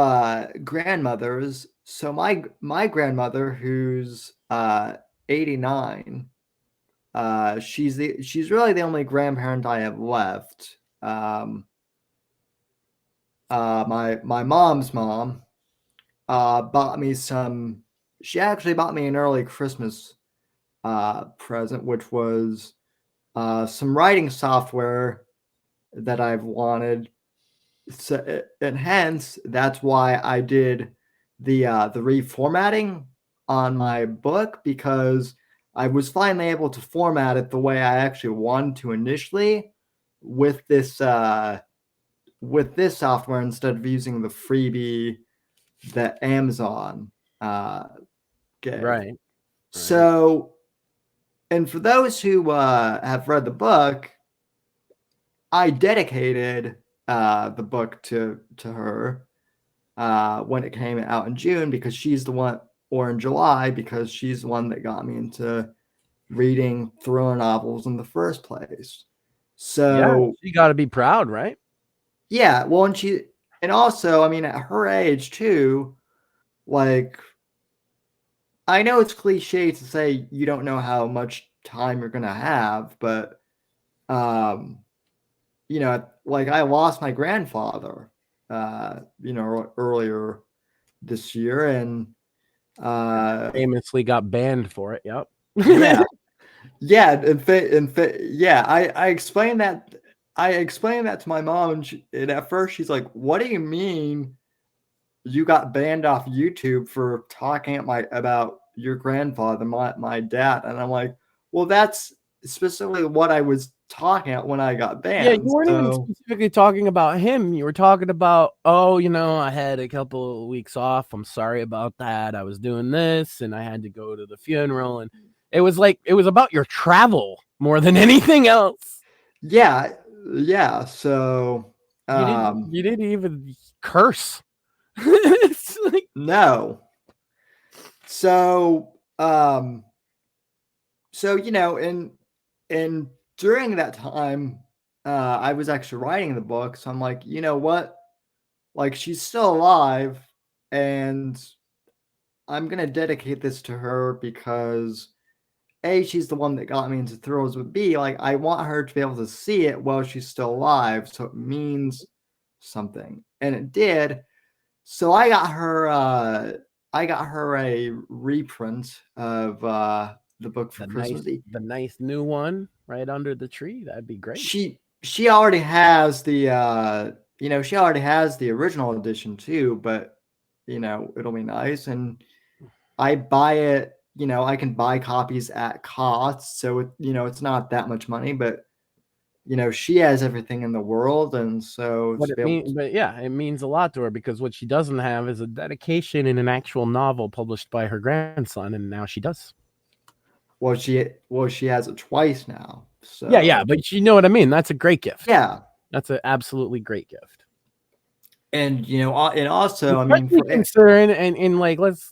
S2: grandmothers, so my grandmother, who's 89, she's really the only grandparent I have left. My mom's mom bought me some. She actually bought me an early Christmas present, which was some writing software that I've wanted. So, and hence that's why I did the reformatting on my book, because I was finally able to format it the way I actually wanted to initially with this software, instead of using the freebie that Amazon gave.
S3: Right.
S2: So, and for those who have read the book, I dedicated the book to her when it came out in June, because she's the one, or in July, because she's the one that got me into reading thriller novels in the first place.
S3: Yeah,
S2: So
S3: you got to be proud, right?
S2: yeah, well, and also, I mean, at her age too, like, I know it's cliche to say you don't know how much time you're gonna have, but like, I lost my grandfather, earlier this year, and
S3: Famously got banned for it. Yep.
S2: yeah, yeah, yeah. I explained that. I explained that to my mom, and at first she's like, "What do you mean you got banned off YouTube for talking about your grandfather, my dad?" And I'm like, "Well, that's specifically what I was talking about when I got
S3: Yeah, you
S2: banned."
S3: weren't even
S2: So
S3: specifically talking about him. You were talking about, oh, I had a couple of weeks off. I'm sorry about that. I was doing this and I had to go to the funeral. And it was about your travel more than anything else.
S2: yeah, yeah. So
S3: You didn't even curse. It's like,
S2: no. So and during that time, I was actually writing the book. So I'm like, you know what? Like, she's still alive, and I'm gonna dedicate this to her, because A, she's the one that got me into thrillers, but B, like, I want her to be able to see it while she's still alive, so it means something. And it did. So I got her a reprint of the book for Christmas.
S3: the nice new one right under the tree. That'd be great.
S2: She already has she already has the original edition too, but it'll be nice. And I buy it, I can buy copies at cost, so it's not that much money, but she has everything in the world, and so
S3: What
S2: to
S3: it
S2: be able
S3: means, but yeah, it means a lot to her, because what she doesn't have is a dedication in an actual novel published by her grandson, and now she does.
S2: well, she has it twice now. So
S3: Yeah, but you know what I mean. That's a great gift.
S2: yeah.
S3: That's an absolutely great gift.
S2: And and also, I mean,
S3: Especially considering, and like, let's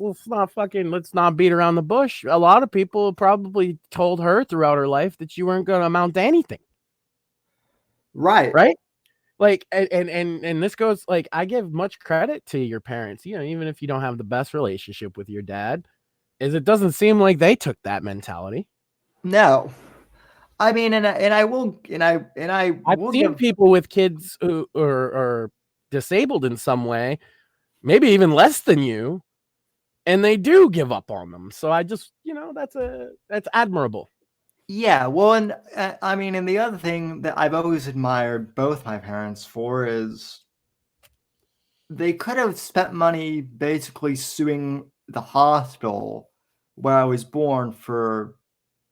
S3: not beat around the bush. A lot of people probably told her throughout her life that you weren't going to amount to anything.
S2: right.
S3: Like, and this goes, like, I give much credit to your parents, even if you don't have the best relationship with your dad, is it doesn't seem like they took that mentality.
S2: No, I mean, and I will
S3: I've seen people with kids who are disabled in some way, maybe even less than you, and they do give up on them. So I just, that's admirable.
S2: Yeah, well, and I mean, and the other thing that I've always admired both my parents for is they could have spent money basically suing the hospital where I was born for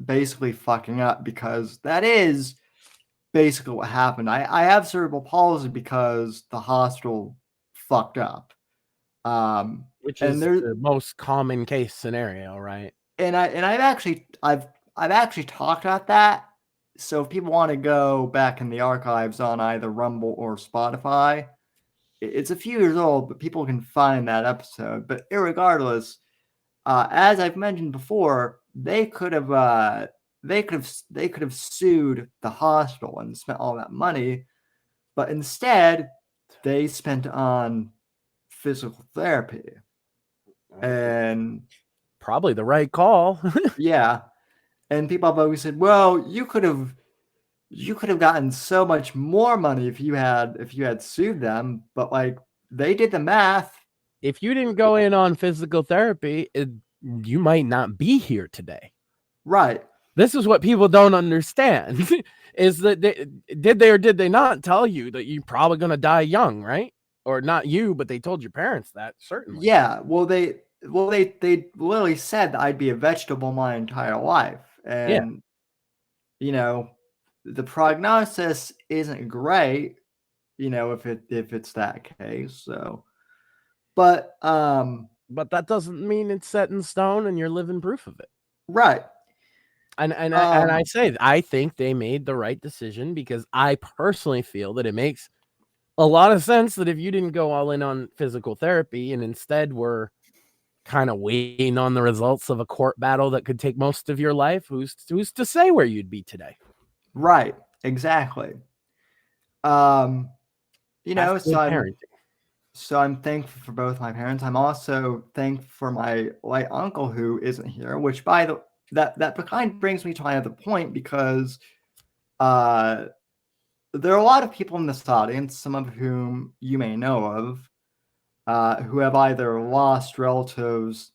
S2: basically fucking up, because that is basically what happened. I have cerebral palsy because the hospital fucked up.
S3: Which
S2: And
S3: is
S2: there
S3: the most common case scenario, right?
S2: and I've actually talked about that. So if people want to go back in the archives on either Rumble or Spotify, it's a few years old, but people can find that episode. But irregardless, as I've mentioned before, they could have sued the hospital and spent all that money, but instead they spent on physical therapy. And
S3: Probably the right call.
S2: yeah, and people have always said, well, you could have gotten so much more money if you had sued them, but like they did the math.
S3: If you didn't go in on physical therapy, you might not be here today.
S2: Right.
S3: This is what people don't understand is that did they or did they not tell you that you're probably going to die young, right? Or not you, but they told your parents that, certainly.
S2: Yeah. Well, they literally said that I'd be a vegetable my entire life. And, you know, the prognosis isn't great, you know, if it's that case. So, but
S3: that doesn't mean it's set in stone and you're living proof of it.
S2: Right.
S3: And I say, I think they made the right decision, because I personally feel that it makes a lot of sense that if you didn't go all in on physical therapy and instead were kind of waiting on the results of a court battle that could take most of your life, who's to say where you'd be today?
S2: Right. Exactly. You know, so I'm thankful for both my parents. I'm also thankful for my white uncle who isn't here, which that kind of brings me to my other point, because there are a lot of people in this audience, some of whom you may know of, who have either lost relatives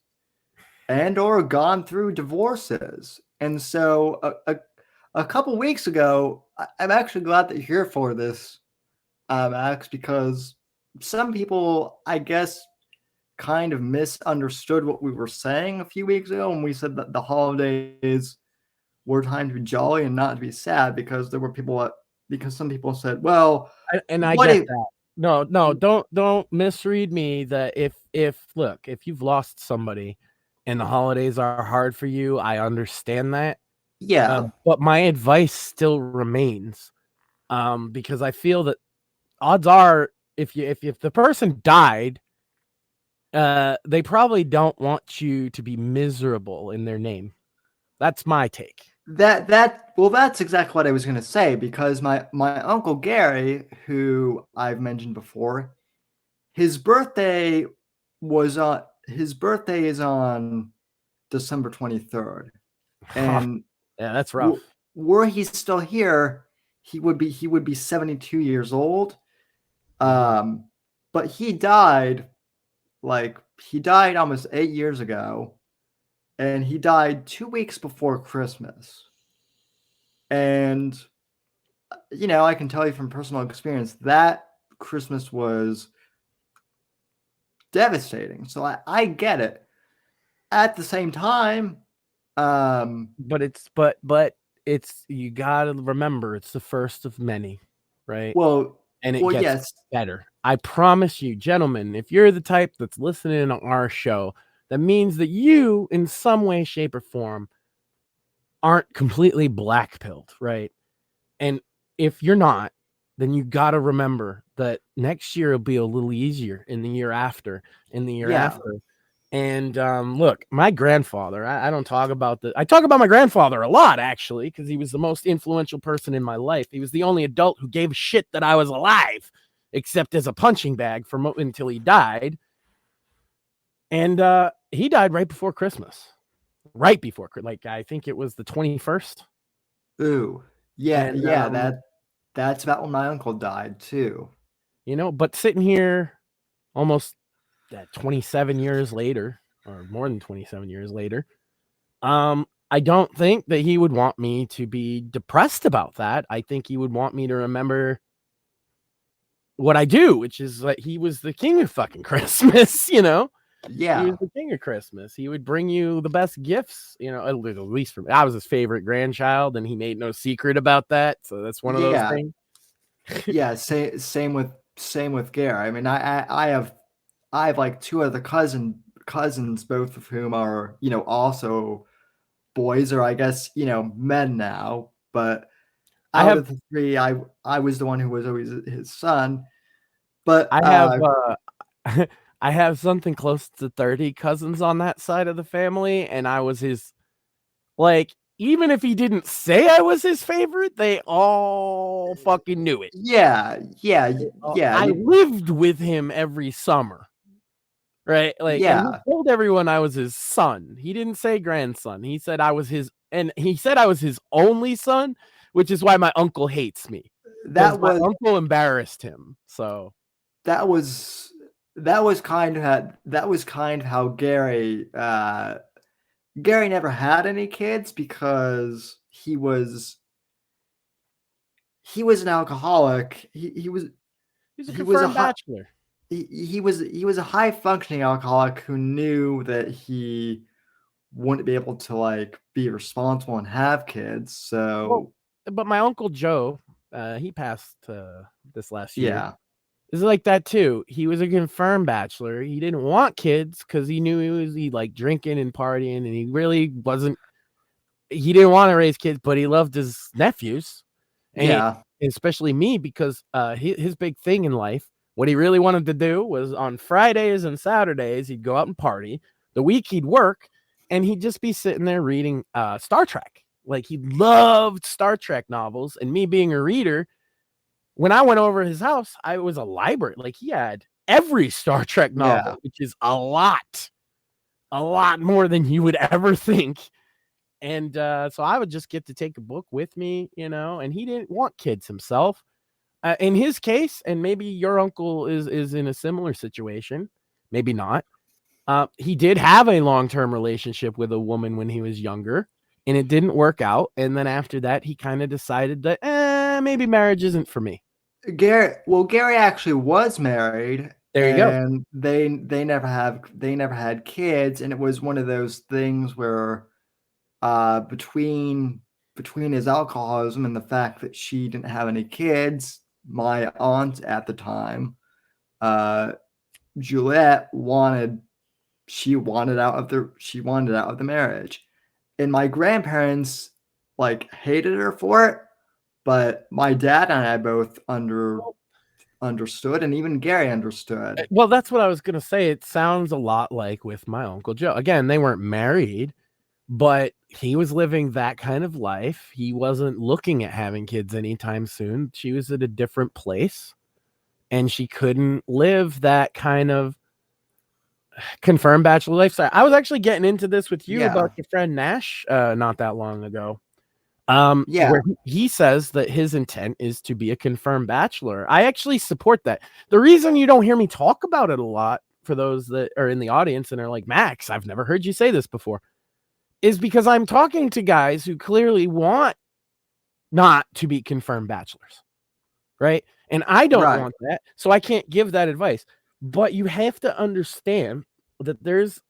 S2: and or gone through divorces. And so a couple weeks ago, I'm actually glad that you're here for this, Max, because some people, I guess, kind of misunderstood what we were saying a few weeks ago when we said that the holidays were time to be jolly and not to be sad, because there were people because some people said, well,
S3: and I get that. No, don't misread me. That if you've lost somebody and the holidays are hard for you, I understand that.
S2: Yeah.
S3: But my advice still remains, because I feel that odds are, if the person died, they probably don't want you to be miserable in their name. That's my take.
S2: That's exactly what I was going to say, because my uncle Gary, who I've mentioned before, his birthday is on December 23rd. And
S3: yeah, that's rough.
S2: Were he still here, he would be 72 years old. But he died almost 8 years ago, and he died 2 weeks before Christmas. And, you know, I can tell you from personal experience that Christmas was devastating. So I get it. At the same time,
S3: but it's you gotta remember, it's the first of many, right?
S2: Well,
S3: and it gets better. I promise you, gentlemen, if you're the type that's listening to our show, that means that you, in some way, shape, or form, aren't completely black-pilled, right? And if you're not, then you got to remember that next year will be a little easier, in the year after, after. And look, my grandfather, I don't talk about I talk about my grandfather a lot, actually, because he was the most influential person in my life. He was the only adult who gave a shit that I was alive, except as a punching bag until he died. And he died right before Christmas. Right before, like, I think it was the 21st.
S2: Ooh, yeah, and, that's about when my uncle died too.
S3: You know, but sitting here almost 27 years later, or more than 27 years later, I don't think that he would want me to be depressed about that. I think he would want me to remember what I do, which is that he was the king of fucking Christmas, you know?
S2: Yeah.
S3: He was the king of Christmas. He would bring you the best gifts, you know, at least for me. I was his favorite grandchild, and he made no secret about that. So that's one of those things.
S2: Yeah, same with Gary. I mean, I have like two other cousins, both of whom are, you know, also boys, or I guess, you know, men now. But out of the three, I was the one who was always his son. But
S3: I have something close to 30 cousins on that side of the family, and I was his Like, even if he didn't say I was his favorite, they all fucking knew it.
S2: Yeah.
S3: I lived with him every summer. Right? Like, and he told everyone I was his son. He didn't say grandson. He said I was his, and he said I was his only son, which is why my uncle hates me. My uncle embarrassed him. So
S2: that was kind of how Gary never had any kids because he was an alcoholic. He's
S3: a confirmed bachelor.
S2: He was a high functioning alcoholic who knew that he wouldn't be able to like be responsible and have kids. So,
S3: but my uncle Joe, he passed this last year.
S2: Yeah,
S3: It's like that too. He was a confirmed bachelor. He didn't want kids because he knew he like drinking and partying, and he really wasn't. He didn't want to raise kids, but he loved his nephews, and especially me because his big thing in life. What he really wanted to do was on Fridays and Saturdays, he'd go out and party. The week he'd work and he'd just be sitting there reading Star Trek. Like he loved Star Trek novels. And me being a reader, when I went over his house, I was a library. Like he had every Star Trek novel, which is a lot more than you would ever think. And so I would just get to take a book with me, and he didn't want kids himself. In his case, and maybe your uncle is in a similar situation, maybe not. He did have a long-term relationship with a woman when he was younger, and it didn't work out. And then after that, he kind of decided that maybe marriage isn't for me.
S2: Gary actually was married.
S3: There you go.
S2: And they never had kids, and it was one of those things where between his alcoholism and the fact that she didn't have any kids, my aunt at the time, Juliet wanted out of the marriage, and my grandparents like hated her for it, but my dad and I both understood, and even Gary understood.
S3: Well, that's what I was gonna say. It sounds a lot like with my Uncle Joe. Again, they weren't married, but he was living that kind of life. He wasn't looking at having kids anytime soon. She was at a different place, and she couldn't live that kind of confirmed bachelor lifestyle. I was actually getting into this with you about your friend Nash not that long ago. Where he says that his intent is to be a confirmed bachelor. I actually support that. The reason you don't hear me talk about it a lot, for those that are in the audience and are like, Max, I've never heard you say this before, is because I'm talking to guys who clearly want not to be confirmed bachelors, right? And I don't want that, so I can't give that advice. But you have to understand that there's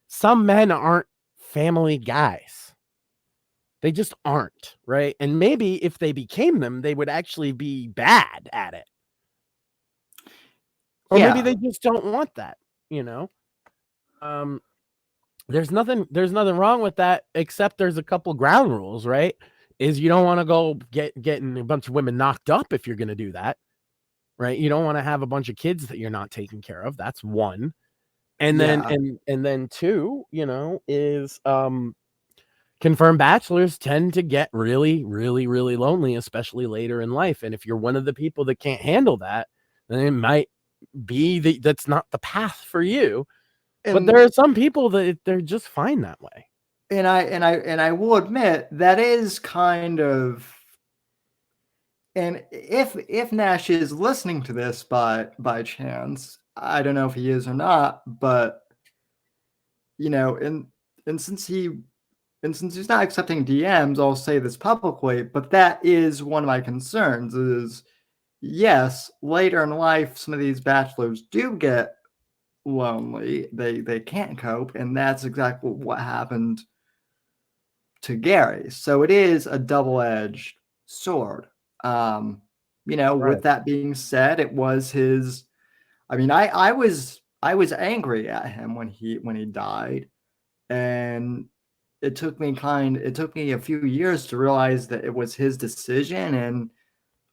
S3: some men aren't family guys. They just aren't, right? And maybe if they became them, they would actually be bad at it. Or maybe they just don't want that, There's nothing wrong with that, except there's a couple ground rules, right? Is you don't want to go getting a bunch of women knocked up if you're going to do that, right? You don't want to have a bunch of kids that you're not taking care of. That's one. And then and then two, is confirmed bachelors tend to get really, really, really lonely, especially later in life. And if you're one of the people that can't handle that, then it might be that's not the path for you. But there are some people that they're just fine that way.
S2: And I will admit that is kind of, and if Nash is listening to this by chance, I don't know if he is or not, but and since he's not accepting DMs, I'll say this publicly, but that is one of my concerns is, yes, later in life, some of these bachelors do get lonely. They can't cope, and that's exactly what happened to Gary. So it is a double-edged sword. With that being said, it was his, I was angry at him when he died, and it took me a few years to realize that it was his decision, and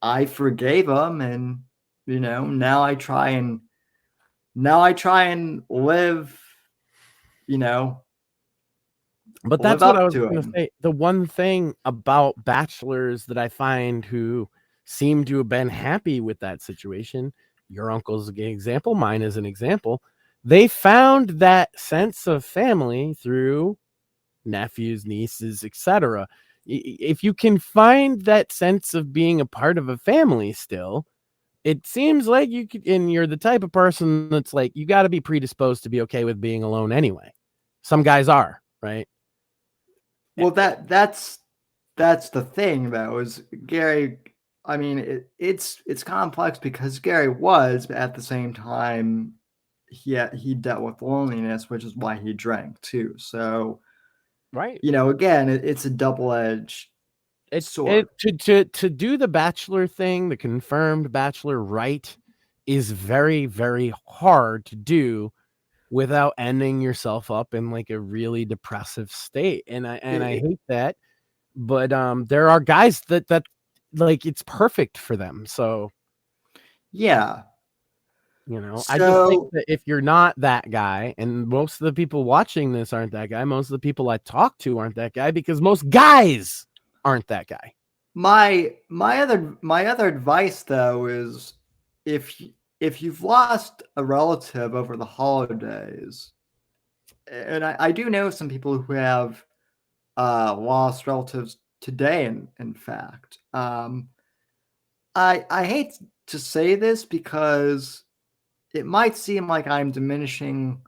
S2: I forgave him, and now I try and live
S3: But
S2: live
S3: that's what I
S2: up
S3: was
S2: to
S3: going to
S2: him.
S3: say. The one thing about bachelors that I find who seem to have been happy with that situation, your uncle's an example, mine is an example. They found that sense of family through nephews, nieces, etc. If you can find that sense of being a part of a family still, it seems like you could, and you're the type of person that's like, you got to be predisposed to be okay with being alone anyway. Some guys are, right?
S2: Well, that's the thing though, is Gary. I mean, it's complex because Gary was, but at the same time, he dealt with loneliness, which is why he drank too. So,
S3: Right.
S2: Again, it's a double-edged sword.
S3: To do the bachelor thing, the confirmed bachelor rite, is very, very hard to do without ending yourself up in like a really depressive state. And I hate that. But there are guys that like it's perfect for them. So
S2: Yeah.
S3: I just think
S2: So
S3: that if you're not that guy, and most of the people watching this aren't that guy, most of the people I talk to aren't that guy, because most guys aren't that guy.
S2: my other advice though is if you've lost a relative over the holidays, and I do know some people who have lost relatives today. In fact, I hate to say this because it might seem like I'm diminishing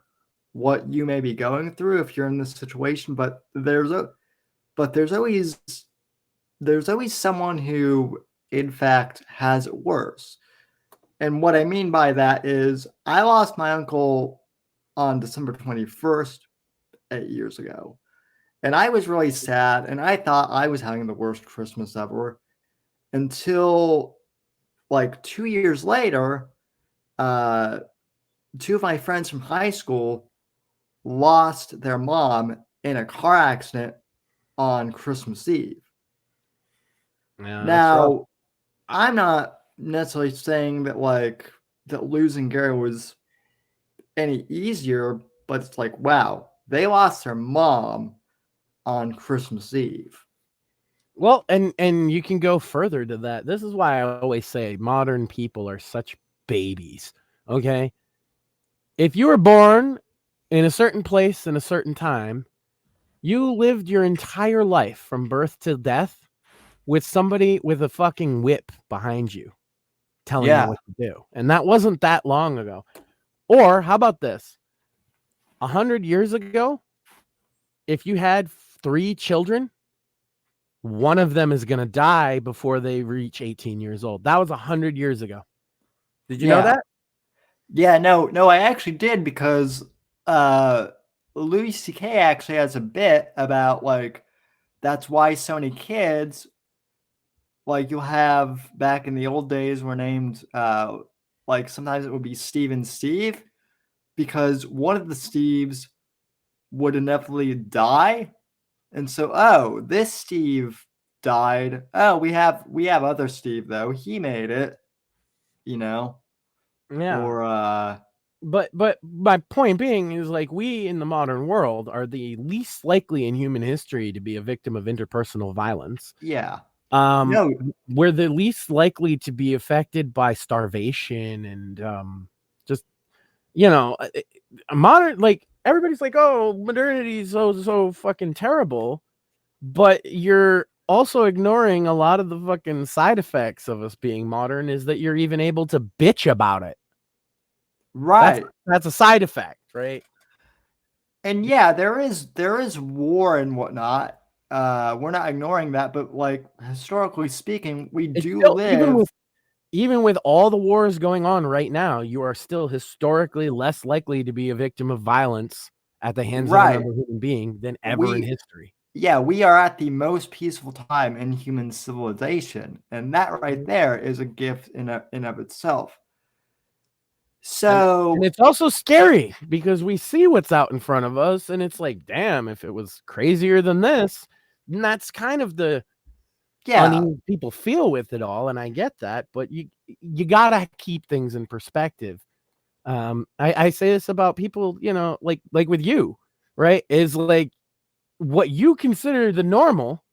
S2: what you may be going through if you're in this situation, but there's always someone who in fact has it worse. And what I mean by that is I lost my uncle on December 21st 8 years ago. And I was really sad, and I thought I was having the worst Christmas ever until like 2 years later, two of my friends from high school lost their mom in a car accident on Christmas Eve.
S3: Yeah, that's rough.
S2: Now, I'm not necessarily saying that losing Gary was any easier, but it's like, wow, they lost their mom on Christmas Eve.
S3: Well, and you can go further to that. This is why I always say modern people are such babies. Okay? If you were born in a certain place in a certain time, you lived your entire life from birth to death with somebody with a fucking whip behind you telling you what to do. And that wasn't that long ago. Or how about this? 100 years ago, if you had 3 children, one of them is going to die before they reach 18 years old. That was 100 years ago. Did you know that?
S2: Yeah, no, I actually did, because Louis C.K. actually has a bit about that's why so many kids, you'll have back in the old days, were named sometimes it would be Steve and Steve, because one of the Steves would inevitably die. And so, oh, this Steve died. Oh, we have other Steve though. He made it,
S3: Yeah.
S2: Or
S3: But my point being is, like, we in the modern world are the least likely in human history to be a victim of interpersonal violence.
S2: yeah.
S3: No, we're the least likely to be affected by starvation and just a modern, like, everybody's like, oh, modernity is so fucking terrible, but you're also ignoring a lot of the fucking side effects of us being modern, is that you're even able to bitch about it.
S2: Right.
S3: That's a side effect, right?
S2: And yeah, there is war and whatnot. We're not ignoring that, but historically speaking, we do
S3: still,
S2: live.
S3: Even with all the wars going on right now, you are still historically less likely to be a victim of violence at the hands of another human being than ever in history.
S2: Yeah, we are at the most peaceful time in human civilization, and that right there is a gift in of itself. So,
S3: and it's also scary because we see what's out in front of us, and it's like, damn, if it was crazier than this, then that's kind of the unease people feel with it all, and I get that, but you gotta keep things in perspective. I say this about people, like with you, right? Is like, what you consider the normal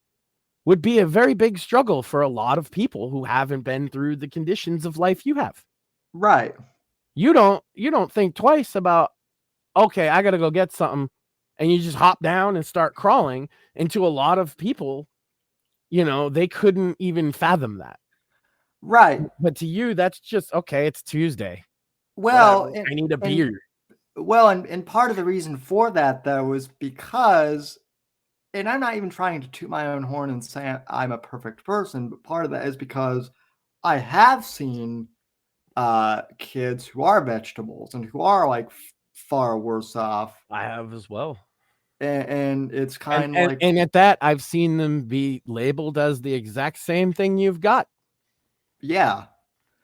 S3: would be a very big struggle for a lot of people who haven't been through the conditions of life you have.
S2: Right.
S3: You don't think twice about, okay, I got to go get something, and you just hop down and start crawling. Into a lot of people, they couldn't even fathom that.
S2: Right.
S3: But to you, that's just, okay, it's Tuesday.
S2: Well,
S3: I need a beer.
S2: And part of the reason for that, though, is because, and I'm not even trying to toot my own horn and say I'm a perfect person, but part of that is because I have seen kids who are vegetables and who are like far worse off.
S3: I have as well.
S2: And it's kind of like,
S3: and at that, I've seen them be labeled as the exact same thing you've got.
S2: yeah.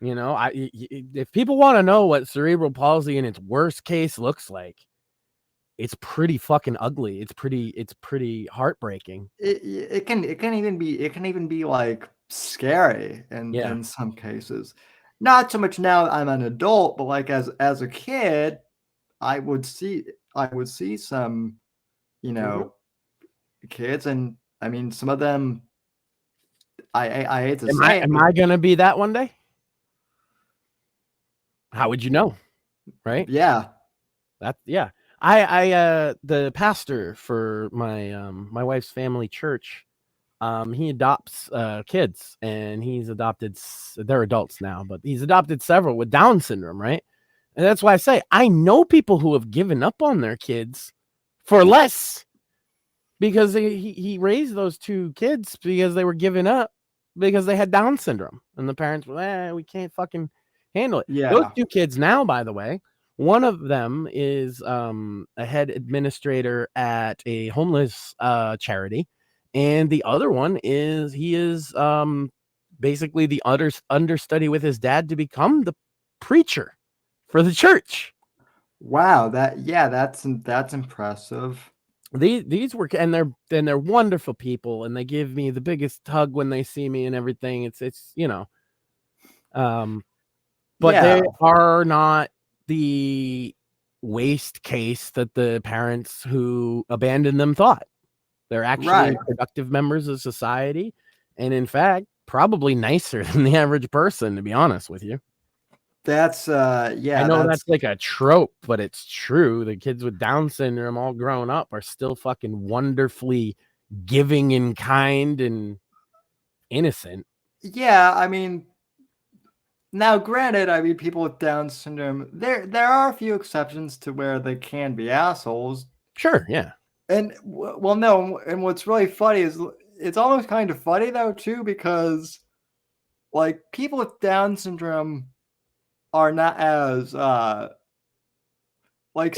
S3: If people want to know what cerebral palsy in its worst case looks like, it's pretty fucking ugly. It's pretty heartbreaking.
S2: It can even be like scary in some cases. Not so much now that I'm an adult, but like as a kid, I would see some, kids, and I mean some of them. I hate to say it.
S3: Am I gonna be that one day? How would you know? Right?
S2: Yeah.
S3: I the pastor for my wife's family church, he adopts kids, and he's adopted, they're adults now, but he's adopted several with Down syndrome, right? And that's why I say I know people who have given up on their kids for less, because he raised those 2 kids because they were giving up because they had Down syndrome, and the parents were, we can't fucking handle it.
S2: Yeah.
S3: Those 2 kids now, by the way, one of them is a head administrator at a homeless charity, and the other one is basically the understudy with his dad to become the preacher for the church.
S2: Wow, that's impressive.
S3: These were, and they're wonderful people, and they give me the biggest hug when they see me and everything. It's but they are not the waste case that the parents who abandoned them thought. They're actually productive members of society, and in fact, probably nicer than the average person, to be honest with you.
S2: That's I
S3: know that's like a trope, but it's true. The kids with Down syndrome, all grown up, are still fucking wonderfully giving and kind and innocent.
S2: Yeah, I mean, now granted, I mean, people with Down syndrome, there are a few exceptions to where they can be assholes.
S3: Sure, yeah.
S2: And well, no, and what's really funny is it's almost kind of funny though too, because like people with Down syndrome are not as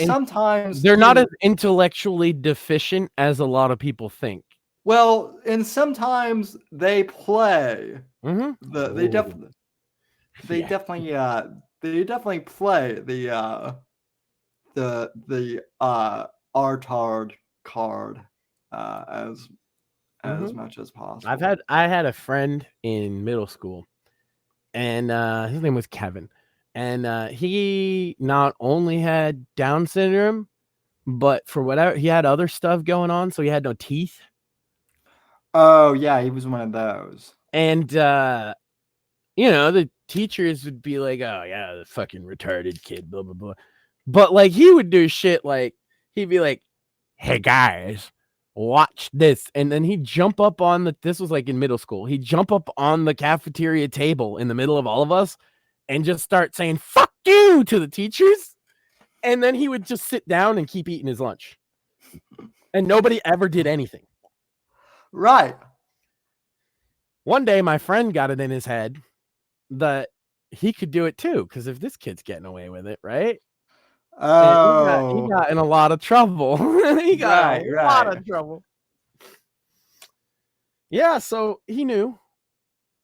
S2: sometimes
S3: they're not as intellectually deficient as a lot of people think.
S2: Well, and sometimes they play.
S3: Mm-hmm.
S2: They definitely play the Artard card as much as possible.
S3: I had a friend in middle school, and his name was Kevin, and he not only had Down syndrome, but for whatever, he had other stuff going on, so he had no teeth.
S2: Oh yeah, he was one of those.
S3: And the teachers would be like, "Oh yeah, the fucking retarded kid, blah blah blah," but like he would do shit like he'd be like, "Hey guys, watch this," and then he'd jump up on this was like in middle school, he'd jump up on the cafeteria table in the middle of all of us and just start saying "fuck you" to the teachers, and then he would just sit down and keep eating his lunch, and nobody ever did anything.
S2: Right.
S3: One day my friend got it in his head that he could do it too, because if this kid's getting away with it, right?
S2: Oh,
S3: he got in a lot of trouble. He got a lot of trouble. Yeah, so he knew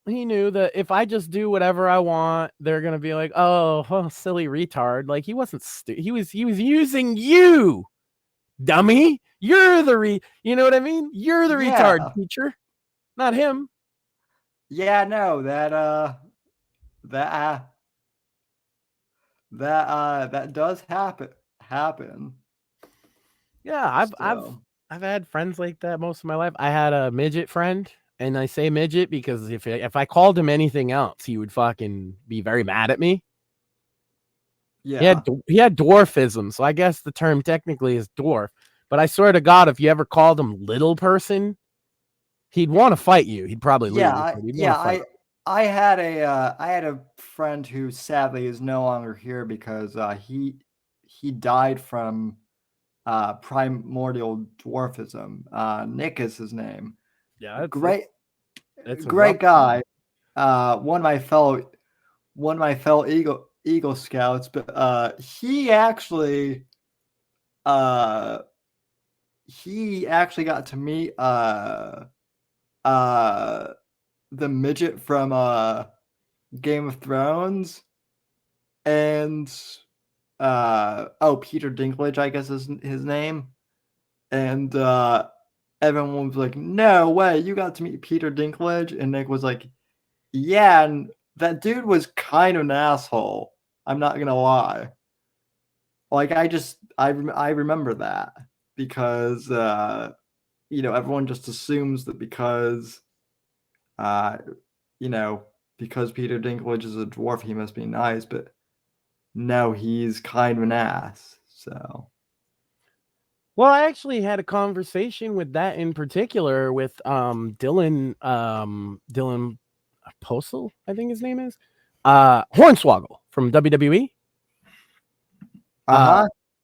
S3: that if I just do whatever I want, they're gonna be like, "Oh, silly retard." Like he wasn't he was using you, dummy. You're the you know what I mean? You're the retard, teacher, not him.
S2: Yeah, no, that does happen.
S3: Yeah, I've had friends like that most of my life. I had a midget friend, and I say midget because if I called him anything else, he would fucking be very mad at me.
S2: Yeah.
S3: He had dwarfism, so I guess the term technically is dwarf. But I swear to God, if you ever called him little person, he'd want to fight you. He'd probably lose. But he'd want to fight.
S2: I had a friend who sadly is no longer here because he died from primordial dwarfism. Nick is his name.
S3: Yeah,
S2: great
S3: rough
S2: guy. One of my fellow Eagle Scouts, but he actually got to meet the midget from Game of Thrones, and Peter Dinklage, I guess is his name, and everyone was like, "No way, you got to meet Peter Dinklage," and Nick was like, "Yeah, and that dude was kind of an asshole. I'm not gonna lie. Like, I remember that because everyone just assumes that because because Peter Dinklage is a dwarf, he must be nice, but no, he's kind of an ass." So,
S3: well, I actually had a conversation with that in particular with Dylan Postal, I think his name is Hornswoggle from WWE.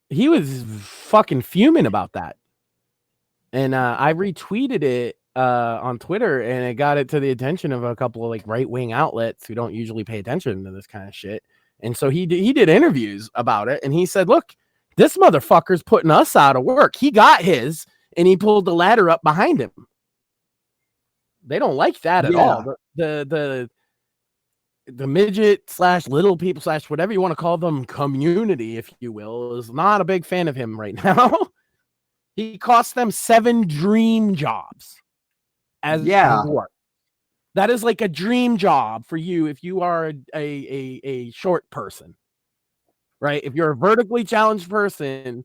S3: He was fucking fuming about that, and I retweeted it on Twitter, and it got it to the attention of a couple of like right-wing outlets who don't usually pay attention to this kind of shit. And so he did interviews about it, and he said, "Look, this motherfucker's putting us out of work. He got his, and he pulled the ladder up behind him." They don't like that at all. The midget / little people / whatever you want to call them community, if you will, is not a big fan of him right now. He cost them 7 dream jobs as work. That is like a dream job for you if you are a short person, right? If you're a vertically challenged person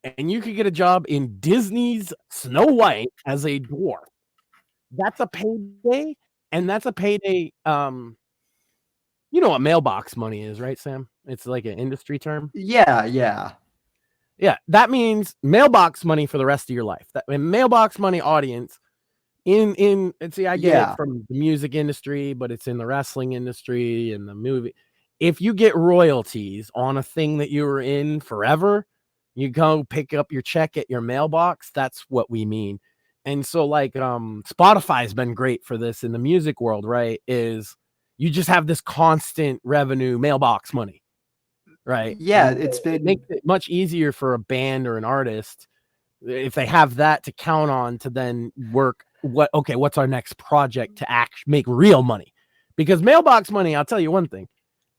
S3: and you could get a job in Disney's Snow White as a dwarf, that's a payday, and that's a payday. You know what mailbox money is, right, Sam? It's like an industry term.
S2: Yeah.
S3: That means mailbox money for the rest of your life. That mailbox money audience and see, I get it from the music industry, but it's in the wrestling industry and the movie. If you get royalties on a thing that you were in forever, you go pick up your check at your mailbox. That's what we mean. And so like Spotify's been great for this in the music world, right? Is you just have this constant revenue mailbox money, right?
S2: Yeah,
S3: it makes it much easier for a band or an artist if they have that to count on to then work what's our next project to make real money. Because mailbox money, I'll tell you one thing,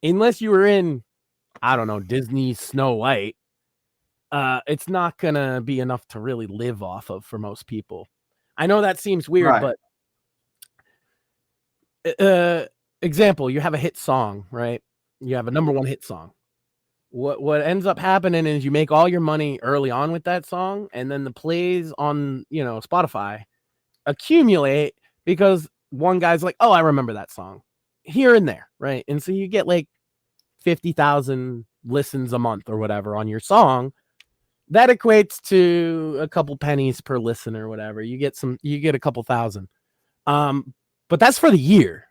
S3: unless you were in, I don't know, Disney's Snow White, it's not gonna be enough to really live off of for most people. I know that seems weird, but example, you have a hit song, right? You have a number 1 hit song. What ends up happening is you make all your money early on with that song, and then the plays on Spotify accumulate because one guy's like, "Oh, I remember that song," here and there, right? And so you get like 50,000 listens a month or whatever on your song. That equates to a couple pennies per listen or whatever. You get a couple thousand. But that's for the year.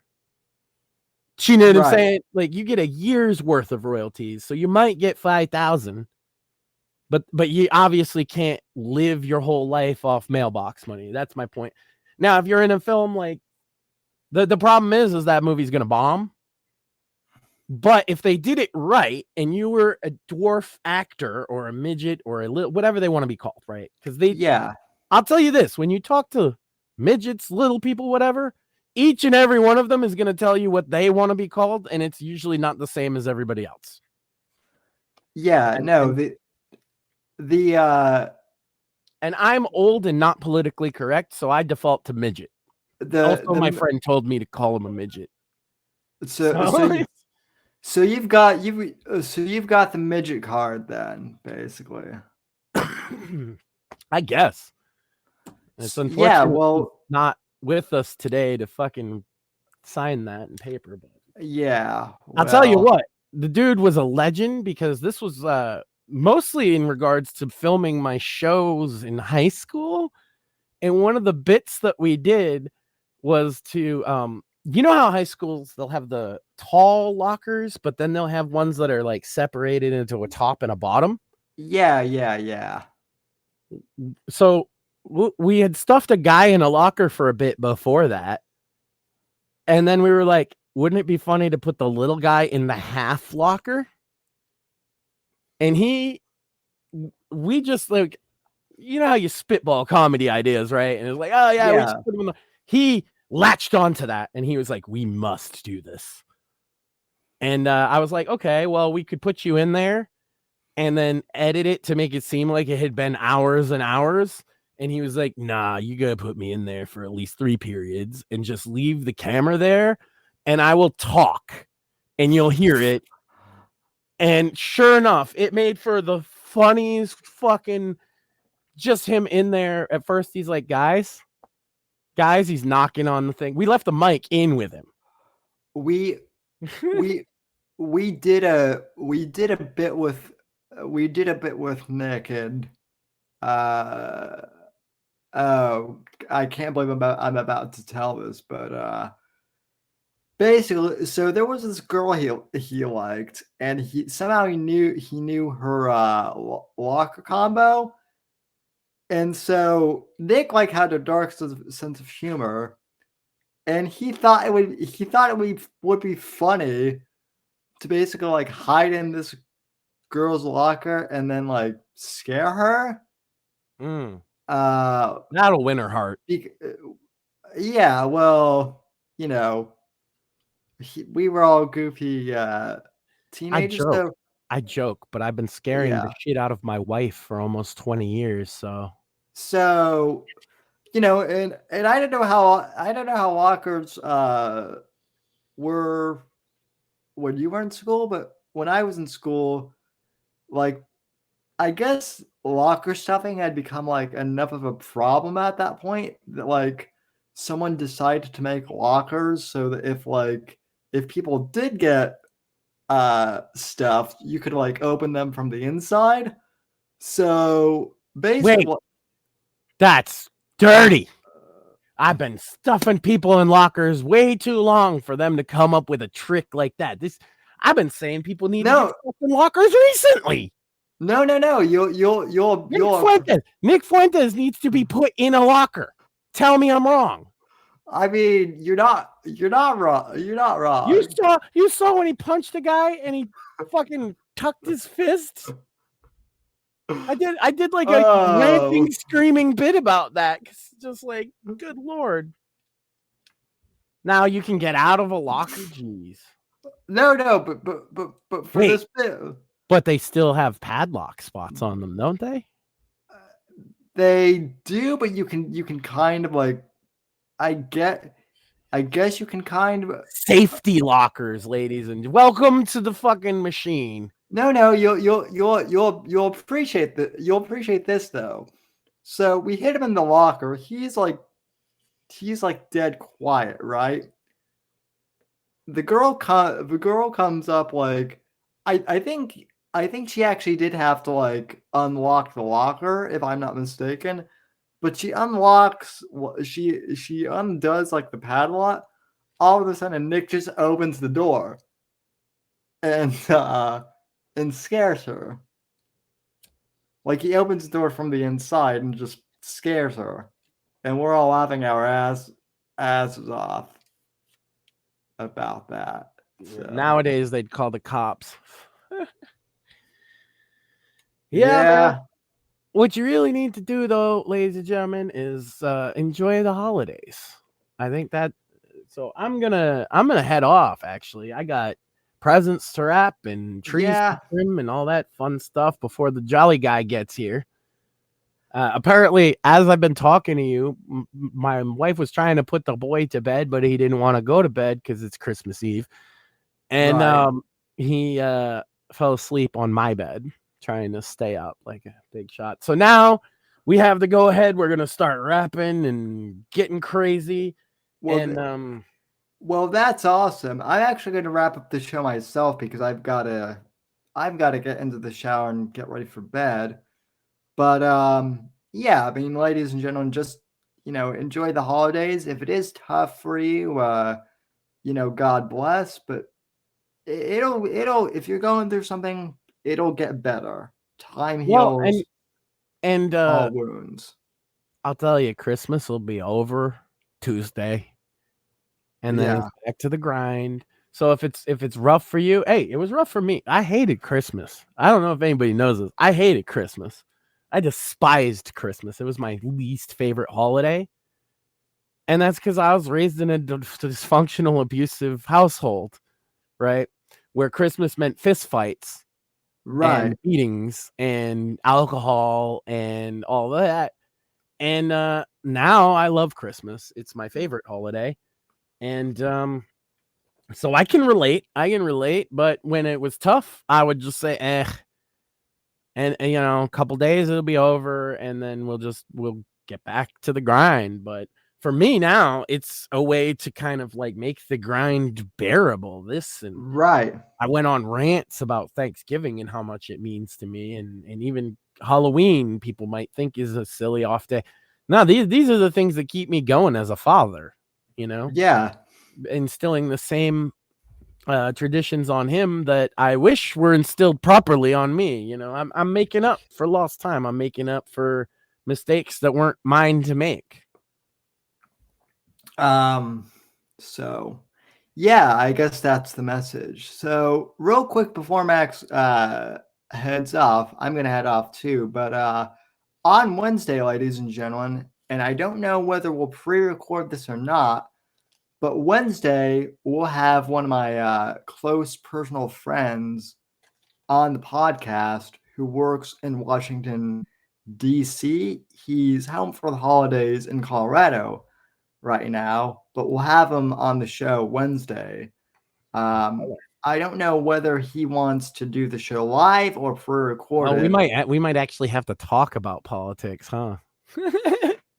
S3: You know what I'm saying? Like you get a year's worth of royalties. So you might get 5,000, but you obviously can't live your whole life off mailbox money. That's my point. Now, if you're in a film, like the problem is that movie's going to bomb. But if they did it right and you were a dwarf actor or a midget or a little, whatever they want to be called, right? Because I'll tell you this, when you talk to midgets, little people, whatever, each and every one of them is going to tell you what they want to be called. And it's usually not the same as everybody else.
S2: Yeah,
S3: and I'm old and not politically correct, so I default to midget. My friend told me to call him a midget.
S2: So you've got the midget card then, basically.
S3: I guess. And it's
S2: Yeah,
S3: unfortunate
S2: well,
S3: he's not with us today to fucking sign that in paper. But
S2: yeah.
S3: I'll tell you
S2: Well,
S3: what, the dude was a legend because this was mostly in regards to filming my shows in high school. And one of the bits that we did was to, you know how high schools, they'll have the tall lockers, but then they'll have ones that are like separated into a top and a bottom.
S2: yeah.
S3: So we had stuffed a guy in a locker for a bit before that. And then we were like, wouldn't it be funny to put the little guy in the half locker? And we just like, you know how you spitball comedy ideas, right? And it's like, oh yeah, we
S2: Yeah.
S3: should put him in the. He latched onto that, and he was like, we must do this. And I was like, okay, well, we could put you in there, and then edit it to make it seem like it had been hours and hours. And he was like, nah, you gotta put me in there for at least 3 periods, and just leave the camera there, and I will talk, and you'll hear it. And sure enough, it made for the funniest fucking. Just him in there. At first, he's like, guys, he's knocking on the thing. We left the mic in with him.
S2: We did a bit with Nick, and oh, I can't believe I'm about to tell this, but basically, so there was this girl he liked, and he somehow he knew her locker combo. And so Nick like had a dark sense of humor, and he thought it would be funny to basically like hide in this girl's locker and then like scare her.
S3: That'll win her heart.
S2: Yeah, well, you know, we were all goofy teenagers.
S3: I joke, but I've been scaring the shit out of my wife for almost 20 years.
S2: So, you know, and I don't know how lockers were when you were in school, but when I was in school, like, I guess locker stuffing had become like enough of a problem at that point that like someone decided to make lockers so that if people did get stuff, you could like open them from the inside. So basically,
S3: wait, that's dirty. I've been stuffing people in lockers way too long for them to come up with a trick like that. I've been saying people need to get stuff in lockers recently.
S2: No.
S3: Nick Fuentes needs to be put in a locker. Tell me I'm wrong.
S2: I mean, you're not wrong. You're not wrong.
S3: You saw when he punched a guy and he fucking tucked his fists. I did like a ranting, screaming bit about that. Just like, good Lord. Now you can get out of a locker. Jeez.
S2: No, but for this bit.
S3: But they still have padlock spots on them, don't they?
S2: They do, but you can kind of like, I guess you can kind of
S3: safety lockers, ladies, and welcome to the fucking machine.
S2: No, you'll appreciate you'll appreciate this though. So we hit him in the locker. He's like dead quiet, right? The girl comes up like, I think she actually did have to like unlock the locker, if I'm not mistaken. But she unlocks, she undoes like the padlock. All of a sudden, Nick just opens the door and scares her. Like he opens the door from the inside and just scares her, and we're all laughing our asses off about that. So.
S3: Nowadays, they'd call the cops. Yeah. What you really need to do, though, ladies and gentlemen, is enjoy the holidays. I think that. So I'm gonna head off. Actually, I got presents to wrap and trees to trim and all that fun stuff before the jolly guy gets here. Apparently, as I've been talking to you, my wife was trying to put the boy to bed, but he didn't want to go to bed because it's Christmas Eve, and he fell asleep on my bed, trying to stay up like a big shot. So now we have the go ahead. We're gonna start rapping and getting crazy.
S2: Well,
S3: And
S2: well, that's awesome. I'm actually going to wrap up the show myself because I've got to get into the shower and get ready for bed. But yeah, I mean, ladies and gentlemen, just enjoy the holidays. If it is tough for you, God bless. But it'll if you're going through something, it'll get better. Time heals
S3: and
S2: all wounds.
S3: I'll tell you, Christmas will be over Tuesday, and then it's back to the grind. So if it's rough for you, hey, it was rough for me. I hated Christmas. I don't know if anybody knows this. I hated Christmas. I despised Christmas. It was my least favorite holiday. And that's because I was raised in a dysfunctional, abusive household, right? Where Christmas meant fist fights, and beatings, and alcohol, and all that. And now I love Christmas. It's my favorite holiday. And so I can relate. But when it was tough, I would just say, and a couple days it'll be over, and then we'll get back to the grind. But for me now, it's a way to kind of like make the grind bearable. I went on rants about Thanksgiving and how much it means to me, and even Halloween people might think is a silly off day. No, these are the things that keep me going as a father,
S2: Yeah.
S3: Instilling the same traditions on him that I wish were instilled properly on me. I'm making up for lost time. I'm making up for mistakes that weren't mine to make.
S2: So yeah, I guess that's the message. So real quick before Max heads off, I'm gonna head off too. But on Wednesday, ladies and gentlemen, and I don't know whether we'll pre-record this or not, but Wednesday we'll have one of my close personal friends on the podcast who works in Washington, D.C. He's home for the holidays in Colorado right now, but we'll have him on the show Wednesday. I don't know whether he wants to do the show live or pre-record it.
S3: We might actually have to talk about politics, huh?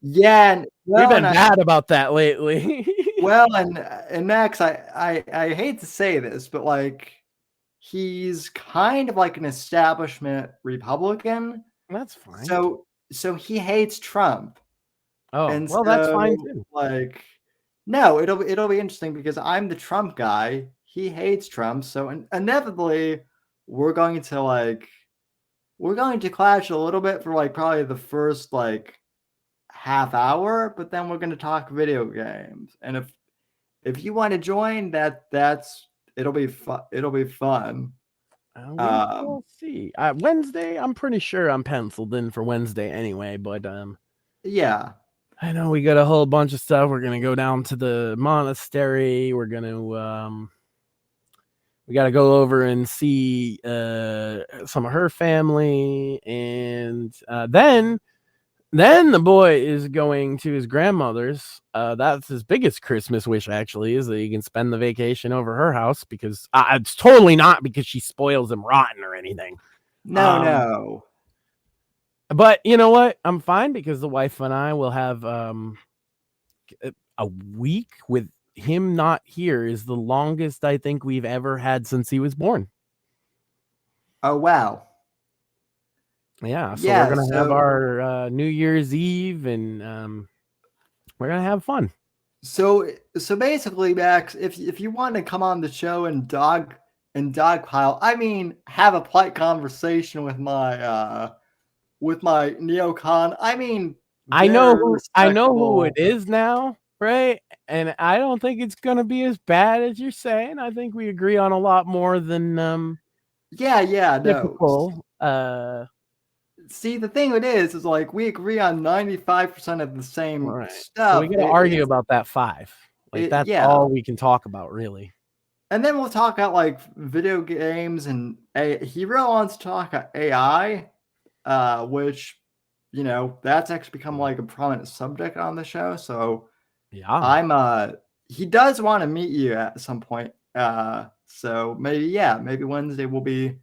S2: Yeah,
S3: we've been bad about that lately.
S2: Well, and Max, I hate to say this, but like he's kind of like an establishment Republican.
S3: That's fine.
S2: So he hates Trump.
S3: Oh,
S2: and
S3: well, that's fine too.
S2: Like, no, it'll be interesting because I'm the Trump guy. He hates Trump, so inevitably we're going to clash a little bit for like probably the first like half hour, but then we're going to talk video games. And if you want to join, it'll be fun. It'll be fun.
S3: We'll see. Wednesday, I'm pretty sure I'm penciled in for Wednesday anyway, but
S2: yeah.
S3: I know we got a whole bunch of stuff. We're gonna go down to the monastery. We're gonna we got to go over and see some of her family, and then the boy is going to his grandmother's. That's his biggest Christmas wish, actually, is that he can spend the vacation over her house, because it's totally not because she spoils him rotten or anything.
S2: No.
S3: But you know what? I'm fine, because the wife and I will have a week with him not here is the longest I think we've ever had since he was born.
S2: Oh, wow.
S3: Yeah. So we're going to have our New Year's Eve, and we're going to have fun.
S2: So basically, Max, if you want to come on the show and dogpile, I mean, have a polite conversation with my neocon. I mean,
S3: I know who it is now, right? And I don't think it's gonna be as bad as you're saying. I think we agree on a lot more than
S2: typical.
S3: No.
S2: See, the thing is like we agree on 95% of the same stuff.
S3: So we gotta argue about that 5. Like that's all we can talk about, really.
S2: And then we'll talk about like video games, and he really wants to talk about AI. Which, that's actually become like a prominent subject on the show. So yeah, he does want to meet you at some point. So maybe Wednesday will be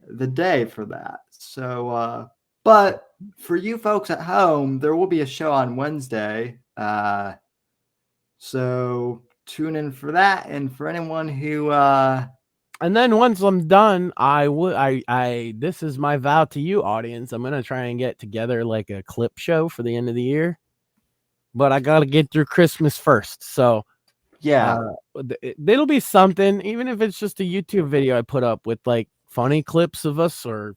S2: the day for that. So, but for you folks at home, there will be a show on Wednesday. So tune in for that. And for anyone who
S3: And then once I'm done, this is my vow to you, audience. I'm gonna try and get together like a clip show for the end of the year, but I gotta get through Christmas first. So it'll be something, even if it's just a YouTube video I put up with like funny clips of us or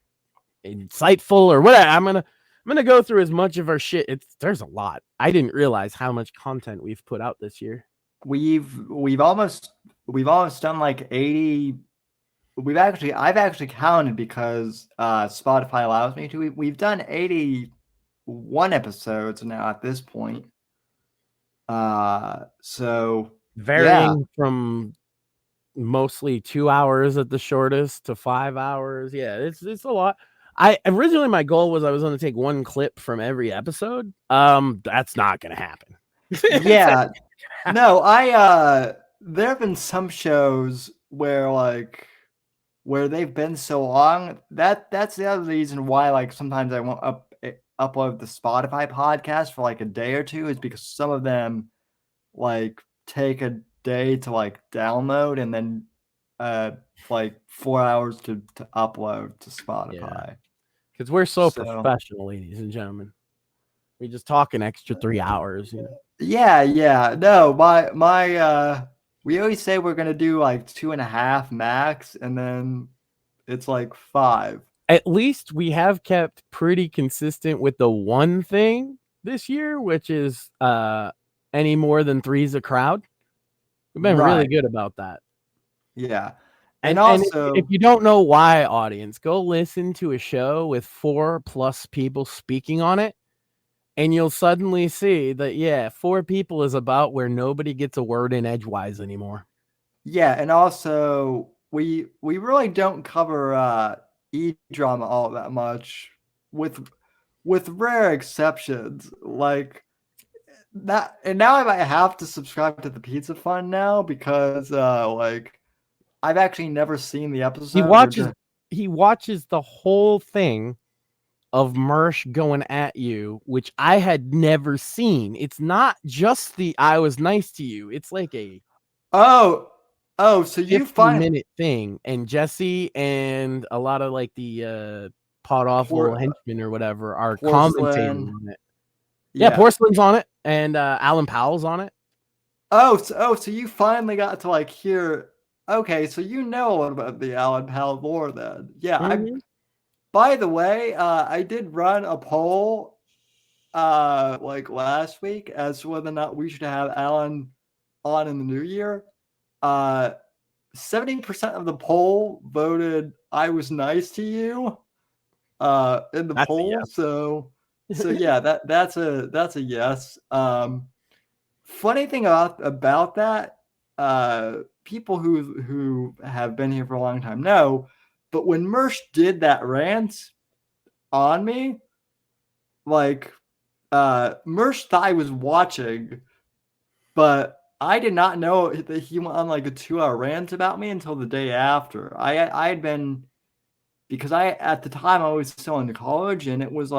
S3: insightful or whatever. I'm gonna go through as much of our shit. There's a lot. I didn't realize how much content we've put out this year.
S2: we've almost done like 80. I've actually counted because Spotify allows me to. We've done 81 episodes now at this point. So
S3: varying from mostly 2 hours at the shortest to 5 hours. Yeah, it's a lot. Originally my goal was I was going to take one clip from every episode. That's not going to happen.
S2: Yeah. No, there have been some shows where they've been so long that's the other reason why like sometimes I won't upload the Spotify podcast for like a day or two, is because some of them like take a day to like download and then like 4 hours to upload to Spotify.
S3: Because we're so professional, ladies and gentlemen. We just talk an extra 3 hours, you know.
S2: Yeah. No, my we always say we're gonna do like 2.5 max, and then it's like 5.
S3: At least we have kept pretty consistent with the one thing this year, which is any more than 3's a crowd. We've been really good about that.
S2: Yeah.
S3: And also, if you don't know why, audience, go listen to a show with 4+ people speaking on it, and you'll suddenly see that 4 people is about where nobody gets a word in edgewise anymore.
S2: Yeah, and also we really don't cover e-drama all that much, with rare exceptions like that. And now I might have to subscribe to the Pizza Fund now because like I've actually never seen the episode.
S3: He watches the whole thing of Mersh going at you, which I had never seen. It's not just the I was nice to you. It's like a
S2: so you find
S3: 50-minute thing, and Jesse and a lot of like the pot awful henchmen or whatever are commentating on it. Yeah, Porcelain's on it, and Alan Powell's on it.
S2: So you finally got to like hear. Okay, so you know a little bit of the Alan Powell lore then. Yeah. By the way, I did run a poll like last week as to whether or not we should have Alan on in the new year. 70% of the poll voted I was nice to you in the poll.
S3: Yes.
S2: So yeah, that's a yes. Funny thing about that, people who have been here for a long time know, but when Mersh did that rant on me, like Mersh thought I was watching, but I did not know that he went on like a 2-hour rant about me until the day after. I had been, because at the time I was still in college, and it was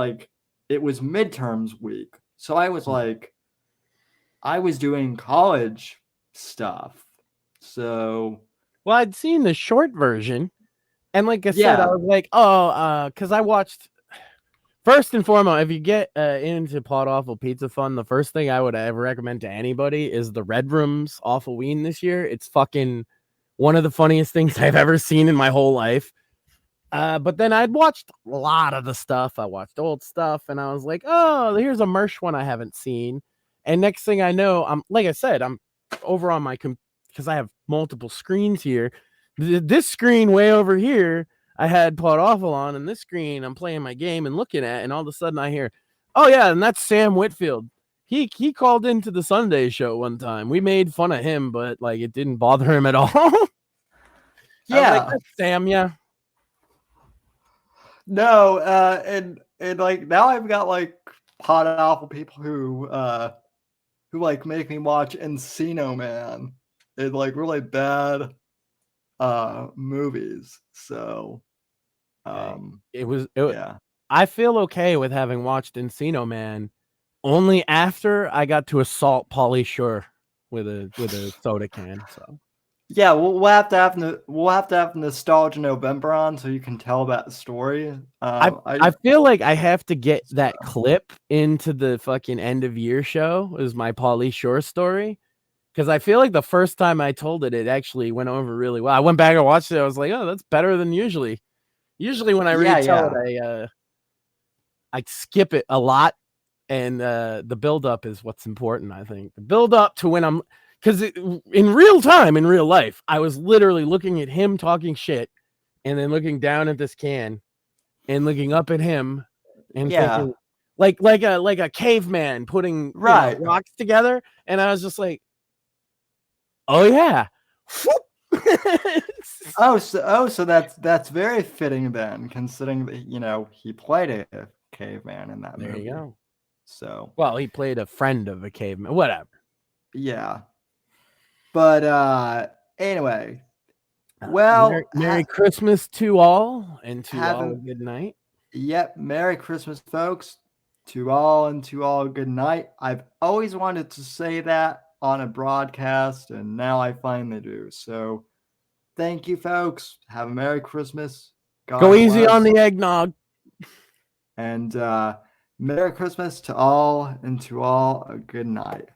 S2: midterms week. So I was like, I was doing college stuff. So,
S3: well, I'd seen the short version, and like I said, I was like, because I watched. First and foremost, if you get into Pot Awful Pizza Fun, the first thing I would ever recommend to anybody is the Red Room's Awfulween this year. It's fucking one of the funniest things I've ever seen in my whole life. But then I'd watched a lot of the stuff. I watched old stuff, and I was like, oh, here's a Mersh one I haven't seen. And next thing I know, I'm over on my because I have multiple screens here. This screen way over here, I had Pot Awful on, and this screen I'm playing my game and looking at, and all of a sudden I hear, oh yeah, and that's Sam Whitfield. He called into the Sunday show one time. We made fun of him, but like it didn't bother him at all.
S2: Yeah,
S3: that's Sam. Yeah.
S2: No, and like now I've got like Pot Awful people who like make me watch Encino Man and like really bad movies. So
S3: it was I feel okay with having watched Encino Man only after I got to assault Pauly Shore with a soda can. So
S2: Yeah, we'll have to have nostalgia November on so you can tell about the story.
S3: I feel like I have to get that clip into the fucking end of year show is my Pauly Shore story. Because I feel like the first time I told it, it actually went over really well. I went back and watched it. I was like, oh, that's better than usually. Usually when I retell it, I skip it a lot. And the build-up is what's important, I think. The build-up to when I'm... Because in real time, in real life, I was literally looking at him talking shit and then looking down at this can and looking up at him and thinking... Like a caveman putting rocks together. And I was just like, oh yeah.
S2: So that's very fitting then, considering that he played a caveman in that movie.
S3: There you go.
S2: So
S3: he played a friend of a caveman. Whatever.
S2: Yeah. But anyway. Well,
S3: Merry Christmas to all, and to all a good night.
S2: Yep, Merry Christmas, folks. To all and to all good night. I've always wanted to say that on a broadcast, and now I finally do. So thank you, folks. Have a Merry Christmas. God
S3: Go easy
S2: bless.
S3: on the eggnog.
S2: And Merry Christmas to all, and to all a good night.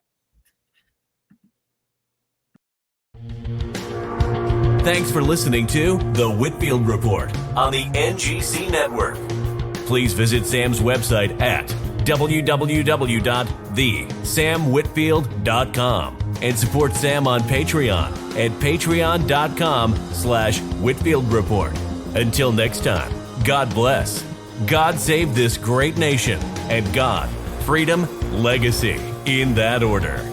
S1: Thanks for listening to The Whitfield Report on the NGC Network. Please visit Sam's website at www.thesamwhitfield.com and support Sam on Patreon at patreon.com/Whitfield Report. Until next time, God bless, God save this great nation, and God, freedom, legacy, in that order.